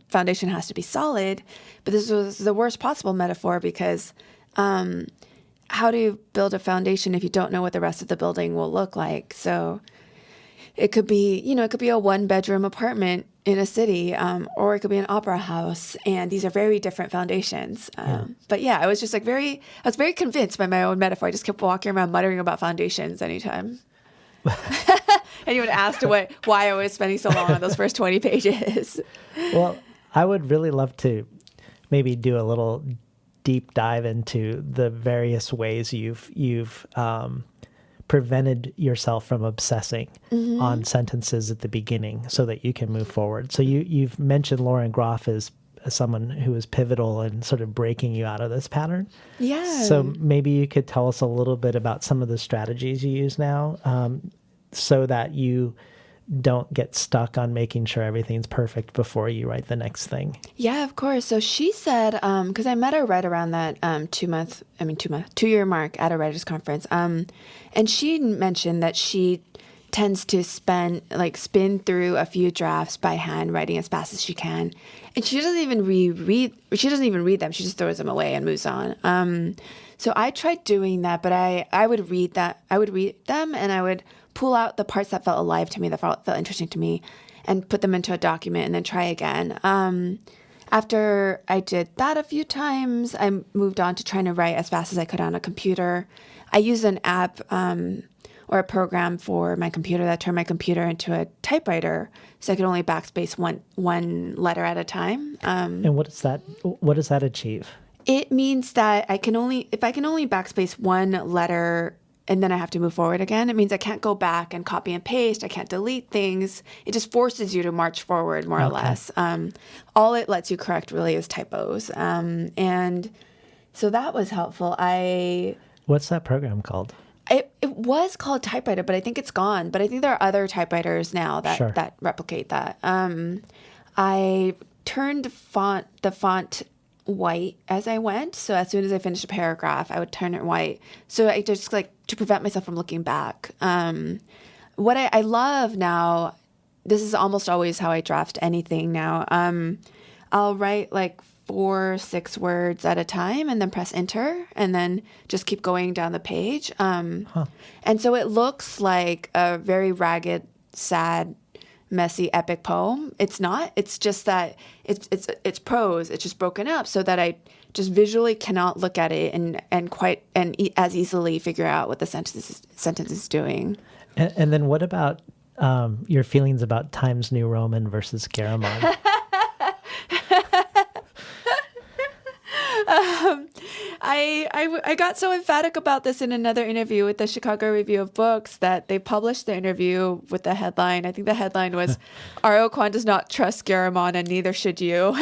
foundation has to be solid. But this was the worst possible metaphor because how do you build a foundation if you don't know what the rest of the building will look like? So it could be, it could be a 1-bedroom apartment in a city, or it could be an opera house. And these are very different foundations. But yeah, I was just I was very convinced by my own metaphor. I just kept walking around muttering about foundations anytime. Anyone asked why I was spending so long on those first 20 pages. Well, I would really love to maybe do a little deep dive into the various ways you've prevented yourself from obsessing on sentences at the beginning so that you can move forward. So you've mentioned Lauren Groff as someone who was pivotal in sort of breaking you out of this pattern. Yeah. So maybe you could tell us a little bit about some of the strategies you use now, so that you don't get stuck on making sure everything's perfect before you write the next thing. Yeah, of course. So she said, because I met her right around that 2-year mark at a writers conference. And she mentioned that she tends to spin through a few drafts by hand, writing as fast as she can. And she doesn't even read them. She just throws them away and moves on. So I tried doing that, but I would read them and I would pull out the parts that felt alive to me, that felt interesting to me, and put them into a document and then try again. After I did that a few times, I moved on to trying to write as fast as I could on a computer. I used an app or a program for my computer that turned my computer into a typewriter, so I could only backspace one letter at a time. And what does that achieve? It means that if I can only backspace one letter and then I have to move forward again, it means I can't go back and copy and paste. I can't delete things. It just forces you to march forward more or less. All it lets you correct really is typos. And so that was helpful. What's that program called? It was called Typewriter, but I think it's gone. But I think there are other typewriters now that replicate that. I turned the font white as I went. So as soon as I finished a paragraph, I would turn it white. So I just to prevent myself from looking back. What I love now, this is almost always how I draft anything now. I'll write 4-6 words at a time and then press enter and then just keep going down the page. And so it looks like a very ragged, sad, messy, epic poem. It's not. It's just that it's prose. It's just broken up so that I just visually cannot look at it and as easily figure out what the sentence is doing. And then what about your feelings about Times New Roman versus Garamond? I got so emphatic about this in another interview with the Chicago Review of Books that they published the interview with the headline. I think the headline was, R.O. Kwon does not trust Garamond and neither should you.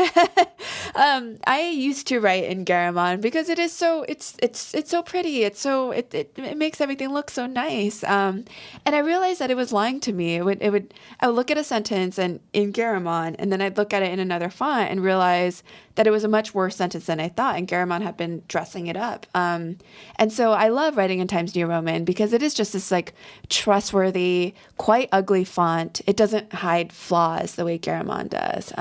I used to write in Garamond because it is so, it's so pretty. It makes everything look so nice. And I realized that it was lying to me. I would look at a sentence in Garamond and then I'd look at it in another font and realize that it was a much worse sentence than I thought, and Garamond had been dressing it up. And so I love writing in Times New Roman because it is just this trustworthy, quite ugly font. It doesn't hide flaws the way Garamond does.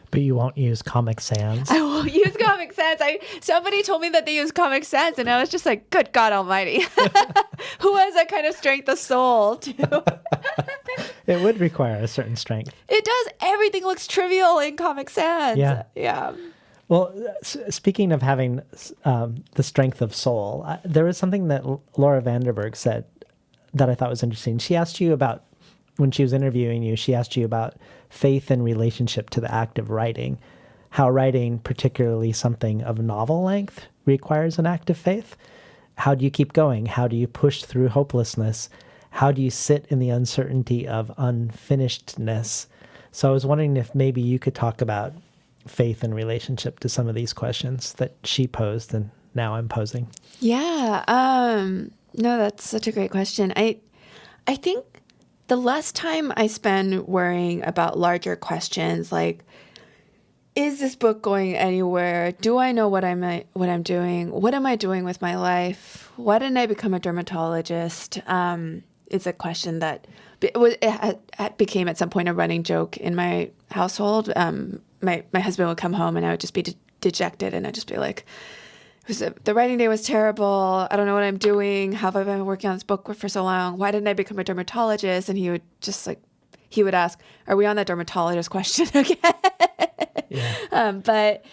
But you won't use Comic Sans. I won't use Comic Sans. Somebody told me that they use Comic Sans, and I was just like, good God Almighty. Who has that kind of strength of soul to... It would require a certain strength. It does. Everything looks trivial in Comic Sans. Yeah. Well, speaking of having the strength of soul, there was something that Laura Vanderberg said that I thought was interesting. She asked you about, when she was interviewing you, she asked you about faith in relationship to the act of writing, how writing, particularly something of novel length, requires an act of faith. How do you keep going? How do you push through hopelessness? How do you sit in the uncertainty of unfinishedness? So I was wondering if maybe you could talk about faith in relationship to some of these questions that she posed and now I'm posing. Yeah. No, that's such a great question. I think the less time I spend worrying about larger questions like, is this book going anywhere? Do I know what I'm doing? What am I doing with my life? Why didn't I become a dermatologist? It's a question that it became at some point a running joke in my household. My husband would come home and I would just be dejected, and I'd just be like, the writing day was terrible. I don't know what I'm doing. How have I been working on this book for so long? Why didn't I become a dermatologist? And he would ask, are we on that dermatologist question again? Yeah. But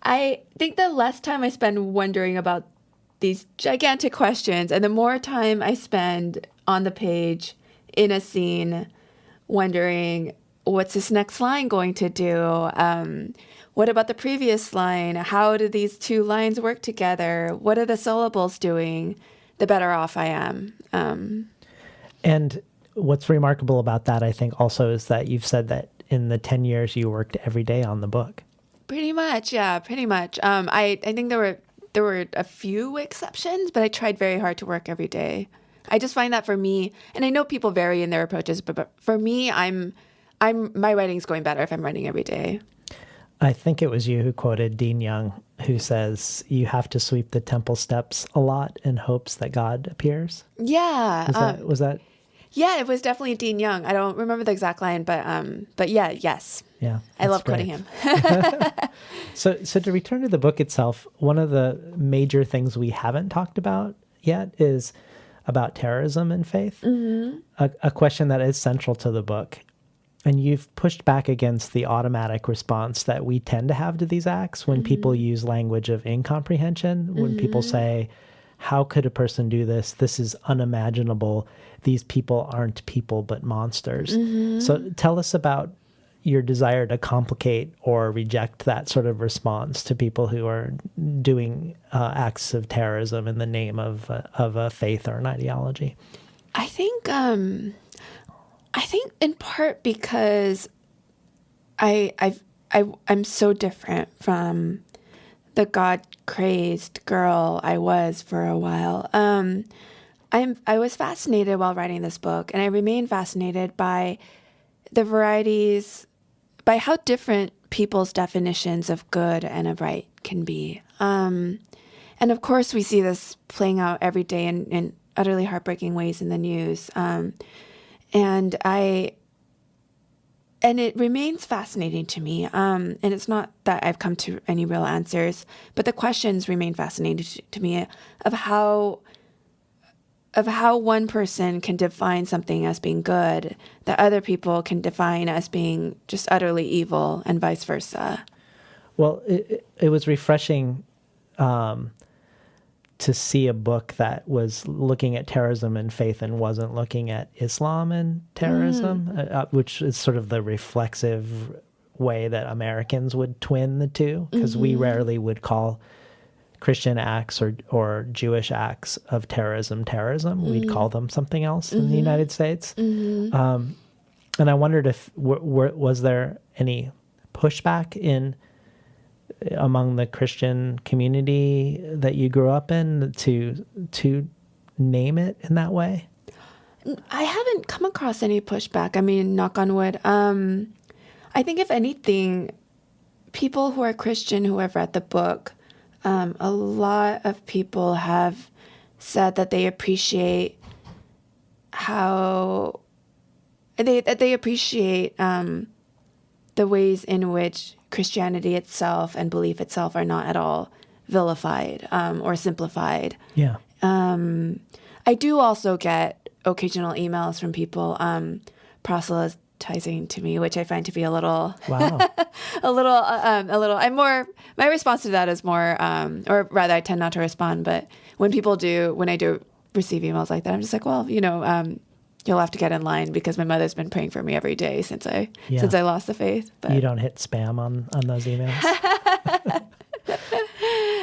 I think the less time I spend wondering about these gigantic questions and the more time I spend on the page in a scene wondering, what's this next line going to do? What about the previous line? How do these two lines work together? What are the syllables doing? The better off I am. And what's remarkable about that, I think, also is that you've said that in the 10 years you worked every day on the book. Pretty much, yeah, pretty much. I think there were a few exceptions, but I tried very hard to work every day. I just find that for me, and I know people vary in their approaches, but for me, my writing's going better if I'm writing every day. I think it was you who quoted Dean Young, who says you have to sweep the temple steps a lot in hopes that God appears. Yeah. Was that? Yeah, it was definitely Dean Young. I don't remember the exact line, but yeah, yes. Yeah. I love quoting him. So to return to the book itself, one of the major things we haven't talked about yet is about terrorism and faith, a question that is central to the book. And you've pushed back against the automatic response that we tend to have to these acts when people use language of incomprehension, when people say, how could a person do this? This is unimaginable. These people aren't people, but monsters. So tell us about your desire to complicate or reject that sort of response to people who are doing acts of terrorism in the name of a faith or an ideology. I think in part because I'm so different from the God-crazed girl I was for a while. I was fascinated while writing this book, and I remain fascinated by the varieties, by how different people's definitions of good and of right can be. And of course, we see this playing out every day in utterly heartbreaking ways in the news. And it remains fascinating to me. And it's not that I've come to any real answers, but the questions remain fascinating to me of how one person can define something as being good that other people can define as being just utterly evil, and vice versa. Well, it was refreshing to see a book that was looking at terrorism and faith and wasn't looking at Islam and terrorism, which is sort of the reflexive way that Americans would twin the two, because we rarely would call Christian acts or Jewish acts of terrorism. We'd call them something else in the United States. And I wondered if was there any pushback among the Christian community that you grew up in to name it in that way? I haven't come across any pushback. I mean, knock on wood. I think if anything, people who are Christian who have read the book, a lot of people have said that they appreciate how they appreciate the ways in which Christianity itself and belief itself are not at all vilified or simplified. Yeah. I do also get occasional emails from people proselytizing to me, which I find to be a little, Wow. a little. My response to that is more, or rather, I tend not to respond. But when I do receive emails like that, I'm just like, well, you'll have to get in line because my mother's been praying for me every day since I lost the faith. But You don't hit spam on those emails?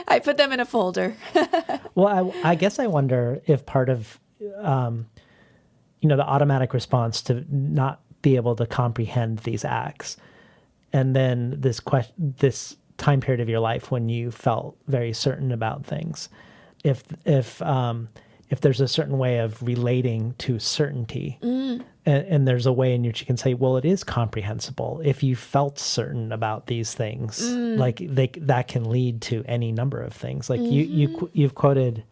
I put them in a folder. Well, I guess I wonder if part of, the automatic response to not be able to comprehend these acts. And then this time period of your life when you felt very certain about things. If there's a certain way of relating to certainty, and there's a way in which you can say, well, it is comprehensible. If you felt certain about these things, like that can lead to any number of things. Like you've quoted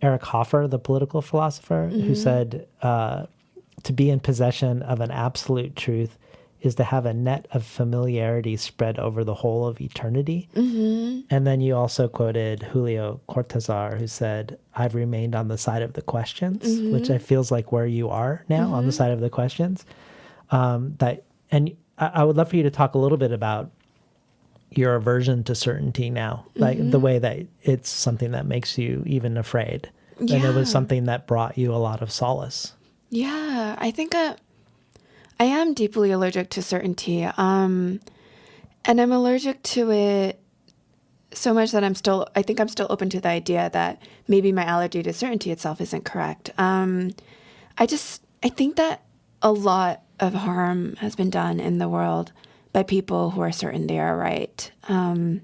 Eric Hoffer, the political philosopher, who said, to be in possession of an absolute truth is to have a net of familiarity spread over the whole of eternity. And then you also quoted Julio Cortázar, who said, I've remained on the side of the questions, which I feels like where you are now, on the side of the questions. And I would love for you to talk a little bit about your aversion to certainty now, like the way that it's something that makes you even afraid. Yeah. And it was something that brought you a lot of solace. Yeah, I think I am deeply allergic to certainty. And I'm allergic to it so much that I think I'm still open to the idea that maybe my allergy to certainty itself isn't correct. I think that a lot of harm has been done in the world by people who are certain they are right. And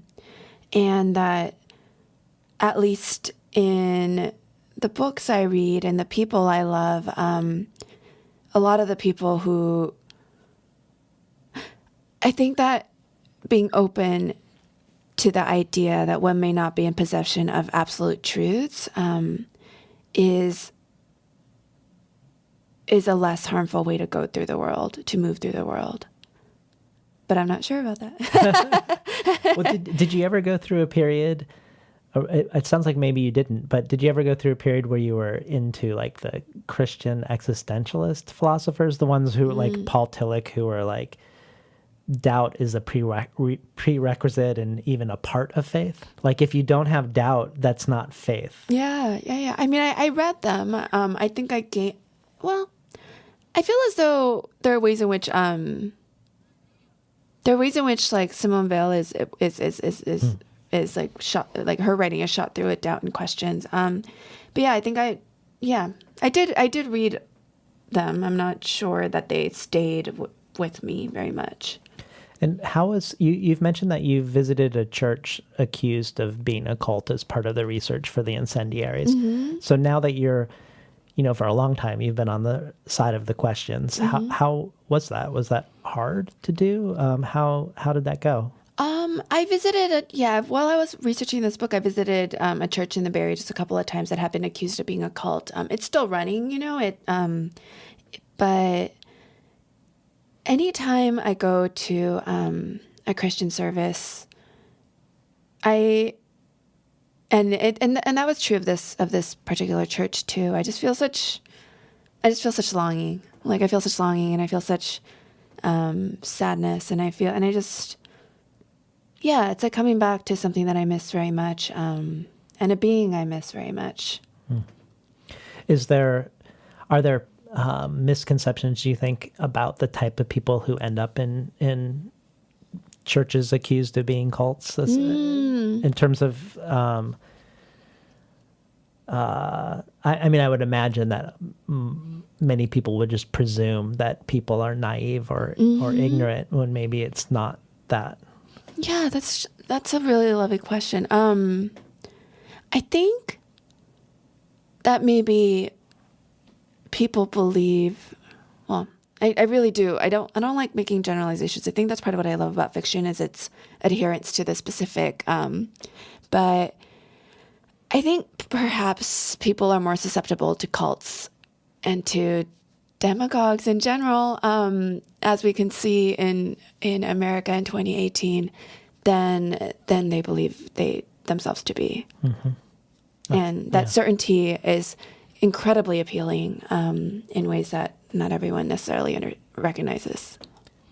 that at least in the books I read and the people I love, a lot of the people who, I think that being open to the idea that one may not be in possession of absolute truths is a less harmful way to go through the world, to move through the world. But I'm not sure about that. Well, did you ever go through a period, or it sounds like maybe you didn't, but did you ever go through a period where you were into like the Christian existentialist philosophers, the ones who like Paul Tillich, who were like, doubt is a prerequisite and even a part of faith? Like if you don't have doubt, that's not faith. Yeah. I mean, I read them. I think I feel as though there are ways in which like Simone Weil is like shot, like her writing is shot through with doubt and questions. But yeah, I think I did read them. I'm not sure that they stayed with me very much. And how was you've mentioned that you visited a church accused of being a cult as part of the research for the Incendiaries. So now that you're, for a long time, you've been on the side of the questions. How was that? Was that hard to do? How did that go? I visited while I was researching this book, I visited a church in the Bay Area just a couple of times that had been accused of being a cult. It's still running, but anytime I go to a Christian service, and that was true of this particular church too. I just feel such longing. Like I feel such longing, and I feel such sadness, it's like coming back to something that I miss very much, and a being I miss very much. Are there misconceptions, do you think, about the type of people who end up in churches accused of being cults? In terms of, I mean, I would imagine that many people would just presume that people are naive or ignorant when maybe it's not that. Yeah, that's a really lovely question. I think that maybe people believe, well, I really do. I don't like making generalizations. I think that's part of what I love about fiction is its adherence to the specific. But I think perhaps people are more susceptible to cults and to demagogues in general, as we can see in America in 2018, than they believe they themselves to be. And that certainty is incredibly appealing in ways that not everyone necessarily recognizes.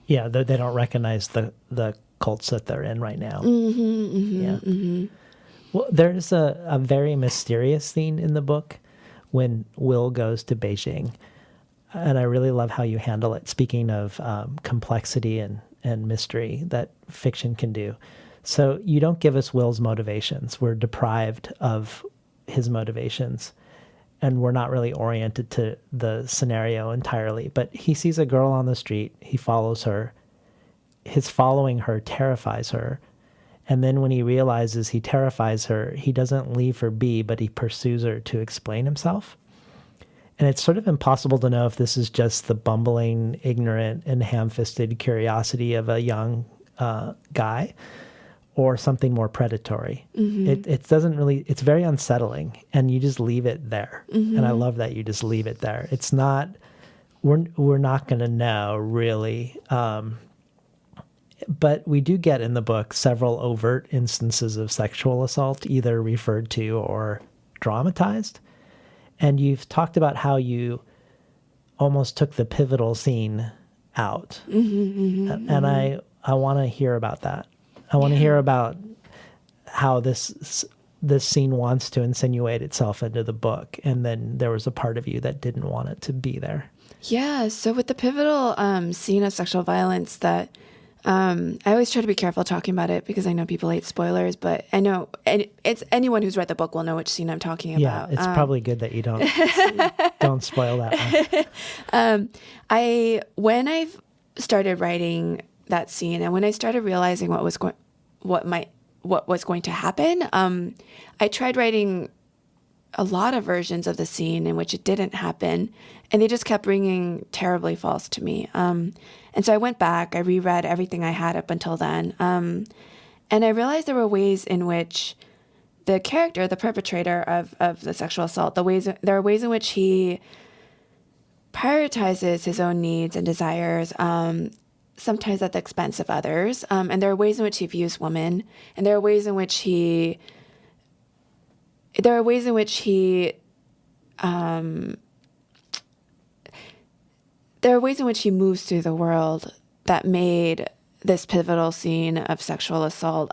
Yeah, they don't recognize the cults that they're in right now. Well, there's a very mysterious scene in the book when Will goes to Beijing, and I really love how you handle it. Speaking of complexity and mystery that fiction can do. So you don't give us Will's motivations. We're deprived of his motivations. and we're not really oriented to the scenario entirely, but he sees a girl on the street, he follows her. His following her terrifies her. And then when he realizes he terrifies her, he doesn't leave her be, but he pursues her to explain himself. And it's sort of impossible to know if this is just the bumbling, ignorant, and ham-fisted curiosity of a young guy or something more predatory. It doesn't really, it's very unsettling, and you just leave it there. And I love that you just leave it there. It's not, we're not going to know really. But we do get in the book several overt instances of sexual assault, either referred to or dramatized. And you've talked about how you almost took the pivotal scene out. And I want to hear about that. I want to hear about how this scene wants to insinuate itself into the book. And then there was a part of you that didn't want it to be there. Yeah. So with the pivotal scene of sexual violence that I always try to be careful talking about it because I know people hate spoilers, but I know it's anyone who's read the book will know which scene I'm talking about. Yeah, it's probably good that you don't spoil that one. When I started writing that scene and when I started realizing what was going to happen, I tried writing a lot of versions of the scene in which it didn't happen, and they just kept ringing terribly false to me. And so I went back, I reread everything I had up until then, and I realized there were ways in which the character, the perpetrator of the sexual assault, there are ways in which he prioritizes his own needs and desires, sometimes at the expense of others, and there are ways in which he views women, and there are ways in which he moves through the world that made this pivotal scene of sexual assault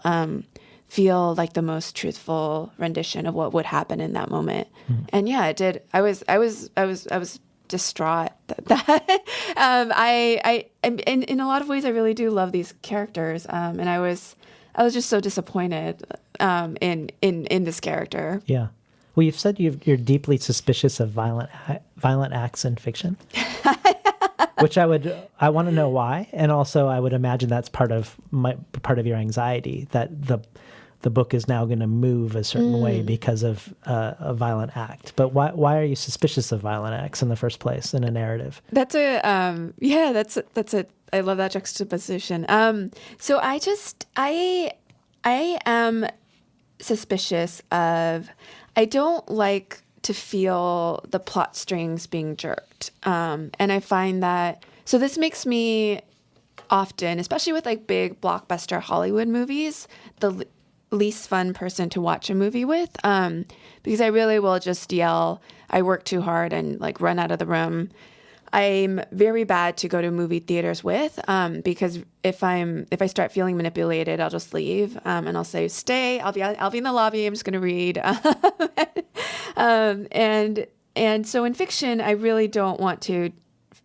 feel like the most truthful rendition of what would happen in that moment. And yeah, it did. I was distraught that in a lot of ways I really do love these characters, and I was just so disappointed in this character. Yeah. Well, you've said you're deeply suspicious of violent acts in fiction, which I want to know why, and also I would imagine that's part of your anxiety that the book is now going to move a certain way because of a violent act. But why are you suspicious of violent acts in the first place in a narrative? That's a I love that juxtaposition. So I am suspicious of. I don't like to feel the plot strings being jerked. And I find that, so this makes me often, especially with like big blockbuster Hollywood movies, the least fun person to watch a movie with, because I really will just yell, I work too hard and like run out of the room. I'm very bad to go to movie theaters with, because if I start feeling manipulated, I'll just leave, and I'll say, stay, I'll be in the lobby, I'm just going to read. And so in fiction, I really don't want to,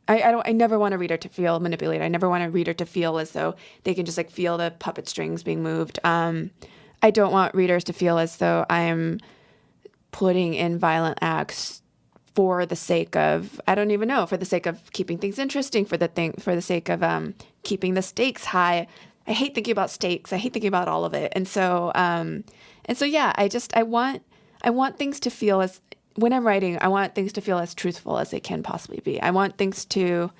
I never want a reader to feel manipulated. I never want a reader to feel as though they can just like feel the puppet strings being moved. I don't want readers to feel as though I'm putting in violent acts for the sake of, I don't even know, for the sake of keeping things interesting, for the sake of keeping the stakes high. I hate thinking about stakes. I hate thinking about all of it. And so yeah, I want things to feel as, when I'm writing, I want things to feel as truthful as they can possibly be. I want things to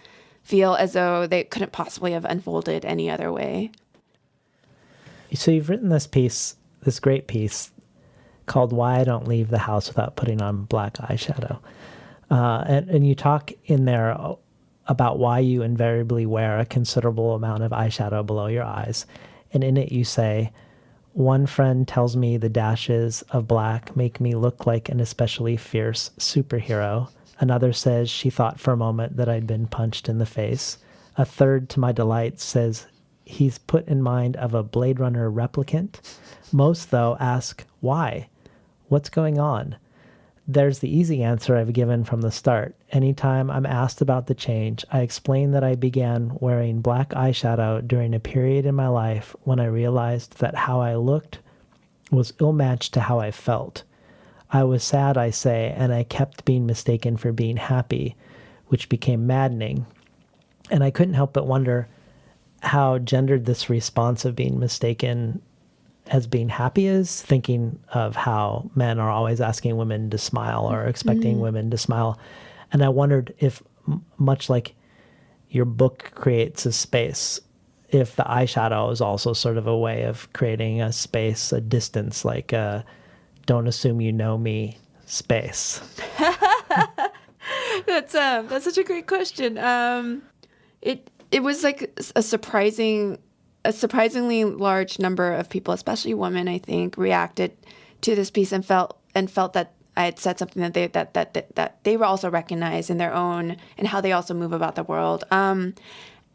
feel as though they couldn't possibly have unfolded any other way. So you've written this great piece called Why I Don't Leave the House Without Putting on Black Eyeshadow. And you talk in there about why you invariably wear a considerable amount of eyeshadow below your eyes. And in it you say, one friend tells me the dashes of black make me look like an especially fierce superhero. Another says she thought for a moment that I'd been punched in the face. A third, to my delight, says he's put in mind of a Blade Runner replicant. Most, though, ask, why? What's going on? There's the easy answer I've given from the start. Anytime I'm asked about the change, I explain that I began wearing black eyeshadow during a period in my life when I realized that how I looked was ill-matched to how I felt. I was sad, I say, and I kept being mistaken for being happy, which became maddening. And I couldn't help but wonder how gendered this response of being mistaken as being happy is, thinking of how men are always asking women to smile or expecting women to smile. And I wondered if, much like your book creates a space, if the eyeshadow is also sort of a way of creating a space, a distance, like a don't assume you know me space. That's such a great question. It was like a surprisingly large number of people, especially women, I think, reacted to this piece and felt that I had said something that they were also recognized in their own and how they also move about the world. And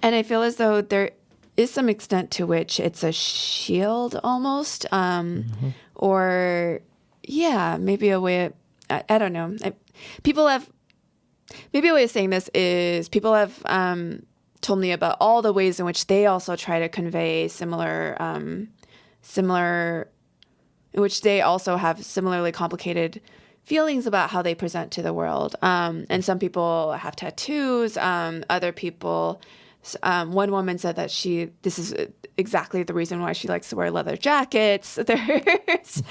I feel as though there is some extent to which it's a shield almost, or maybe a way of, I don't know. Maybe a way of saying this is people have told me about all the ways in which they also try to convey similar, in which they also have similarly complicated feelings about how they present to the world. And some people have tattoos. Other people, one woman said that this is exactly the reason why she likes to wear leather jackets. There's,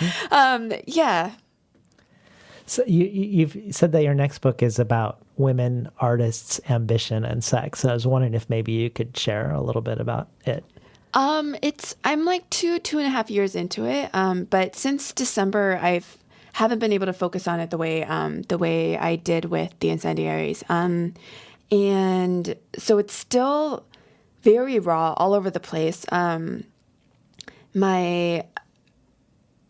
So you've said that your next book is about women, artists, ambition, and sex. So I was wondering if maybe you could share a little bit about it. I'm like 2.5 years into it. But since December, haven't been able to focus on it the way I did with the Incendiaries. And so it's still very raw all over the place. My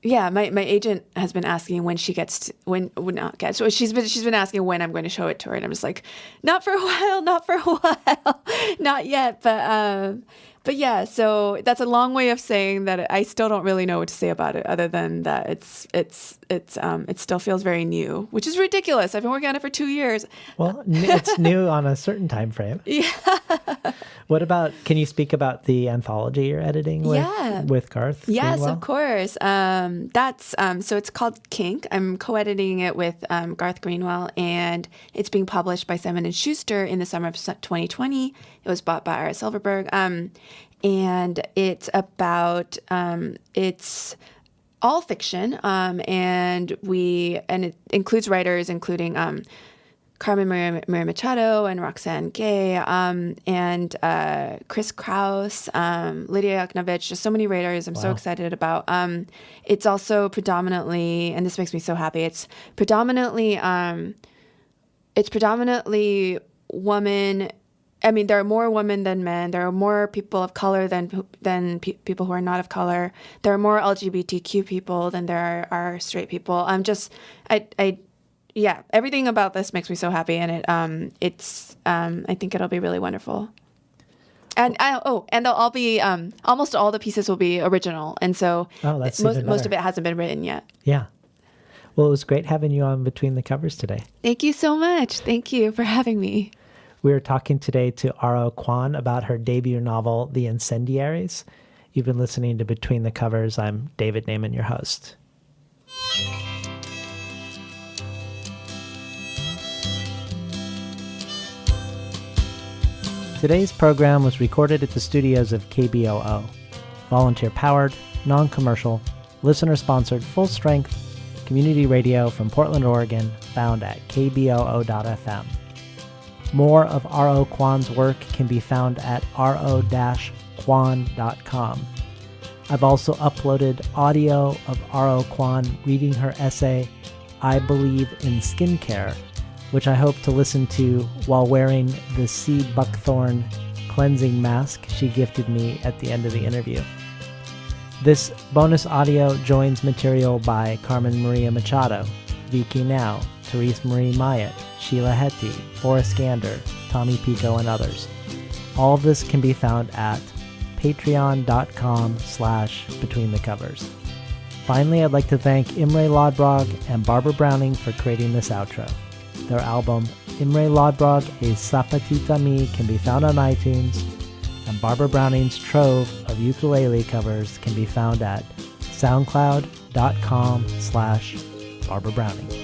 agent has been asking when she gets so she's been asking when I'm going to show it to her, and I'm just like, not for a while, not yet, but yeah. So that's a long way of saying that I still don't really know what to say about it, other than that it still feels very new, which is ridiculous. I've been working on it for 2 years. Well, it's new on a certain time frame. Yeah. What about? Can you speak about the anthology you're editing with Garth? Yes, Greenwell? of course. So it's called Kink. I'm co-editing it with Garth Greenwell, and it's being published by Simon & Schuster in the summer of 2020. It was bought by Ira Silverberg. And it's about it's all fiction, and it includes writers including Carmen Maria Machado and Roxane Gay, and Chris Kraus, Lydia Yaknovich, just so many writers I'm so excited about. It's also predominantly, and this makes me so happy, it's predominantly women. I mean, there are more women than men. There are more people of color than people who are not of color. There are more LGBTQ people than there are straight people. Everything about this makes me so happy, and I think it'll be really wonderful. And they'll all be almost all the pieces will be original, and so most of it hasn't been written yet. Yeah. Well, it was great having you on Between the Covers today. Thank you so much. Thank you for having me. We are talking today to R.O. Kwon about her debut novel, The Incendiaries. You've been listening to Between the Covers. I'm David Naiman, your host. Today's program was recorded at the studios of KBOO. Volunteer-powered, non-commercial, listener-sponsored, full-strength community radio from Portland, Oregon, found at kboo.fm. More of R.O. Kwon's work can be found at ro-kwon.com. I've also uploaded audio of R.O. Kwon reading her essay, I Believe in Skincare, which I hope to listen to while wearing the sea buckthorn cleansing mask she gifted me at the end of the interview. This bonus audio joins material by Carmen Maria Machado, Vicky Now, Therese Marie Myatt, Sheila Hetty, Forrest Gander, Tommy Pico, and others. All of this can be found at patreon.com/betweenthecovers. Finally, I'd like to thank Imre Lodbrog and Barbara Browning for creating this outro. Their album, Imre Lodbrog A Sapatita Mi, can be found on iTunes, and Barbara Browning's trove of ukulele covers can be found at soundcloud.com/ Barbara Browning.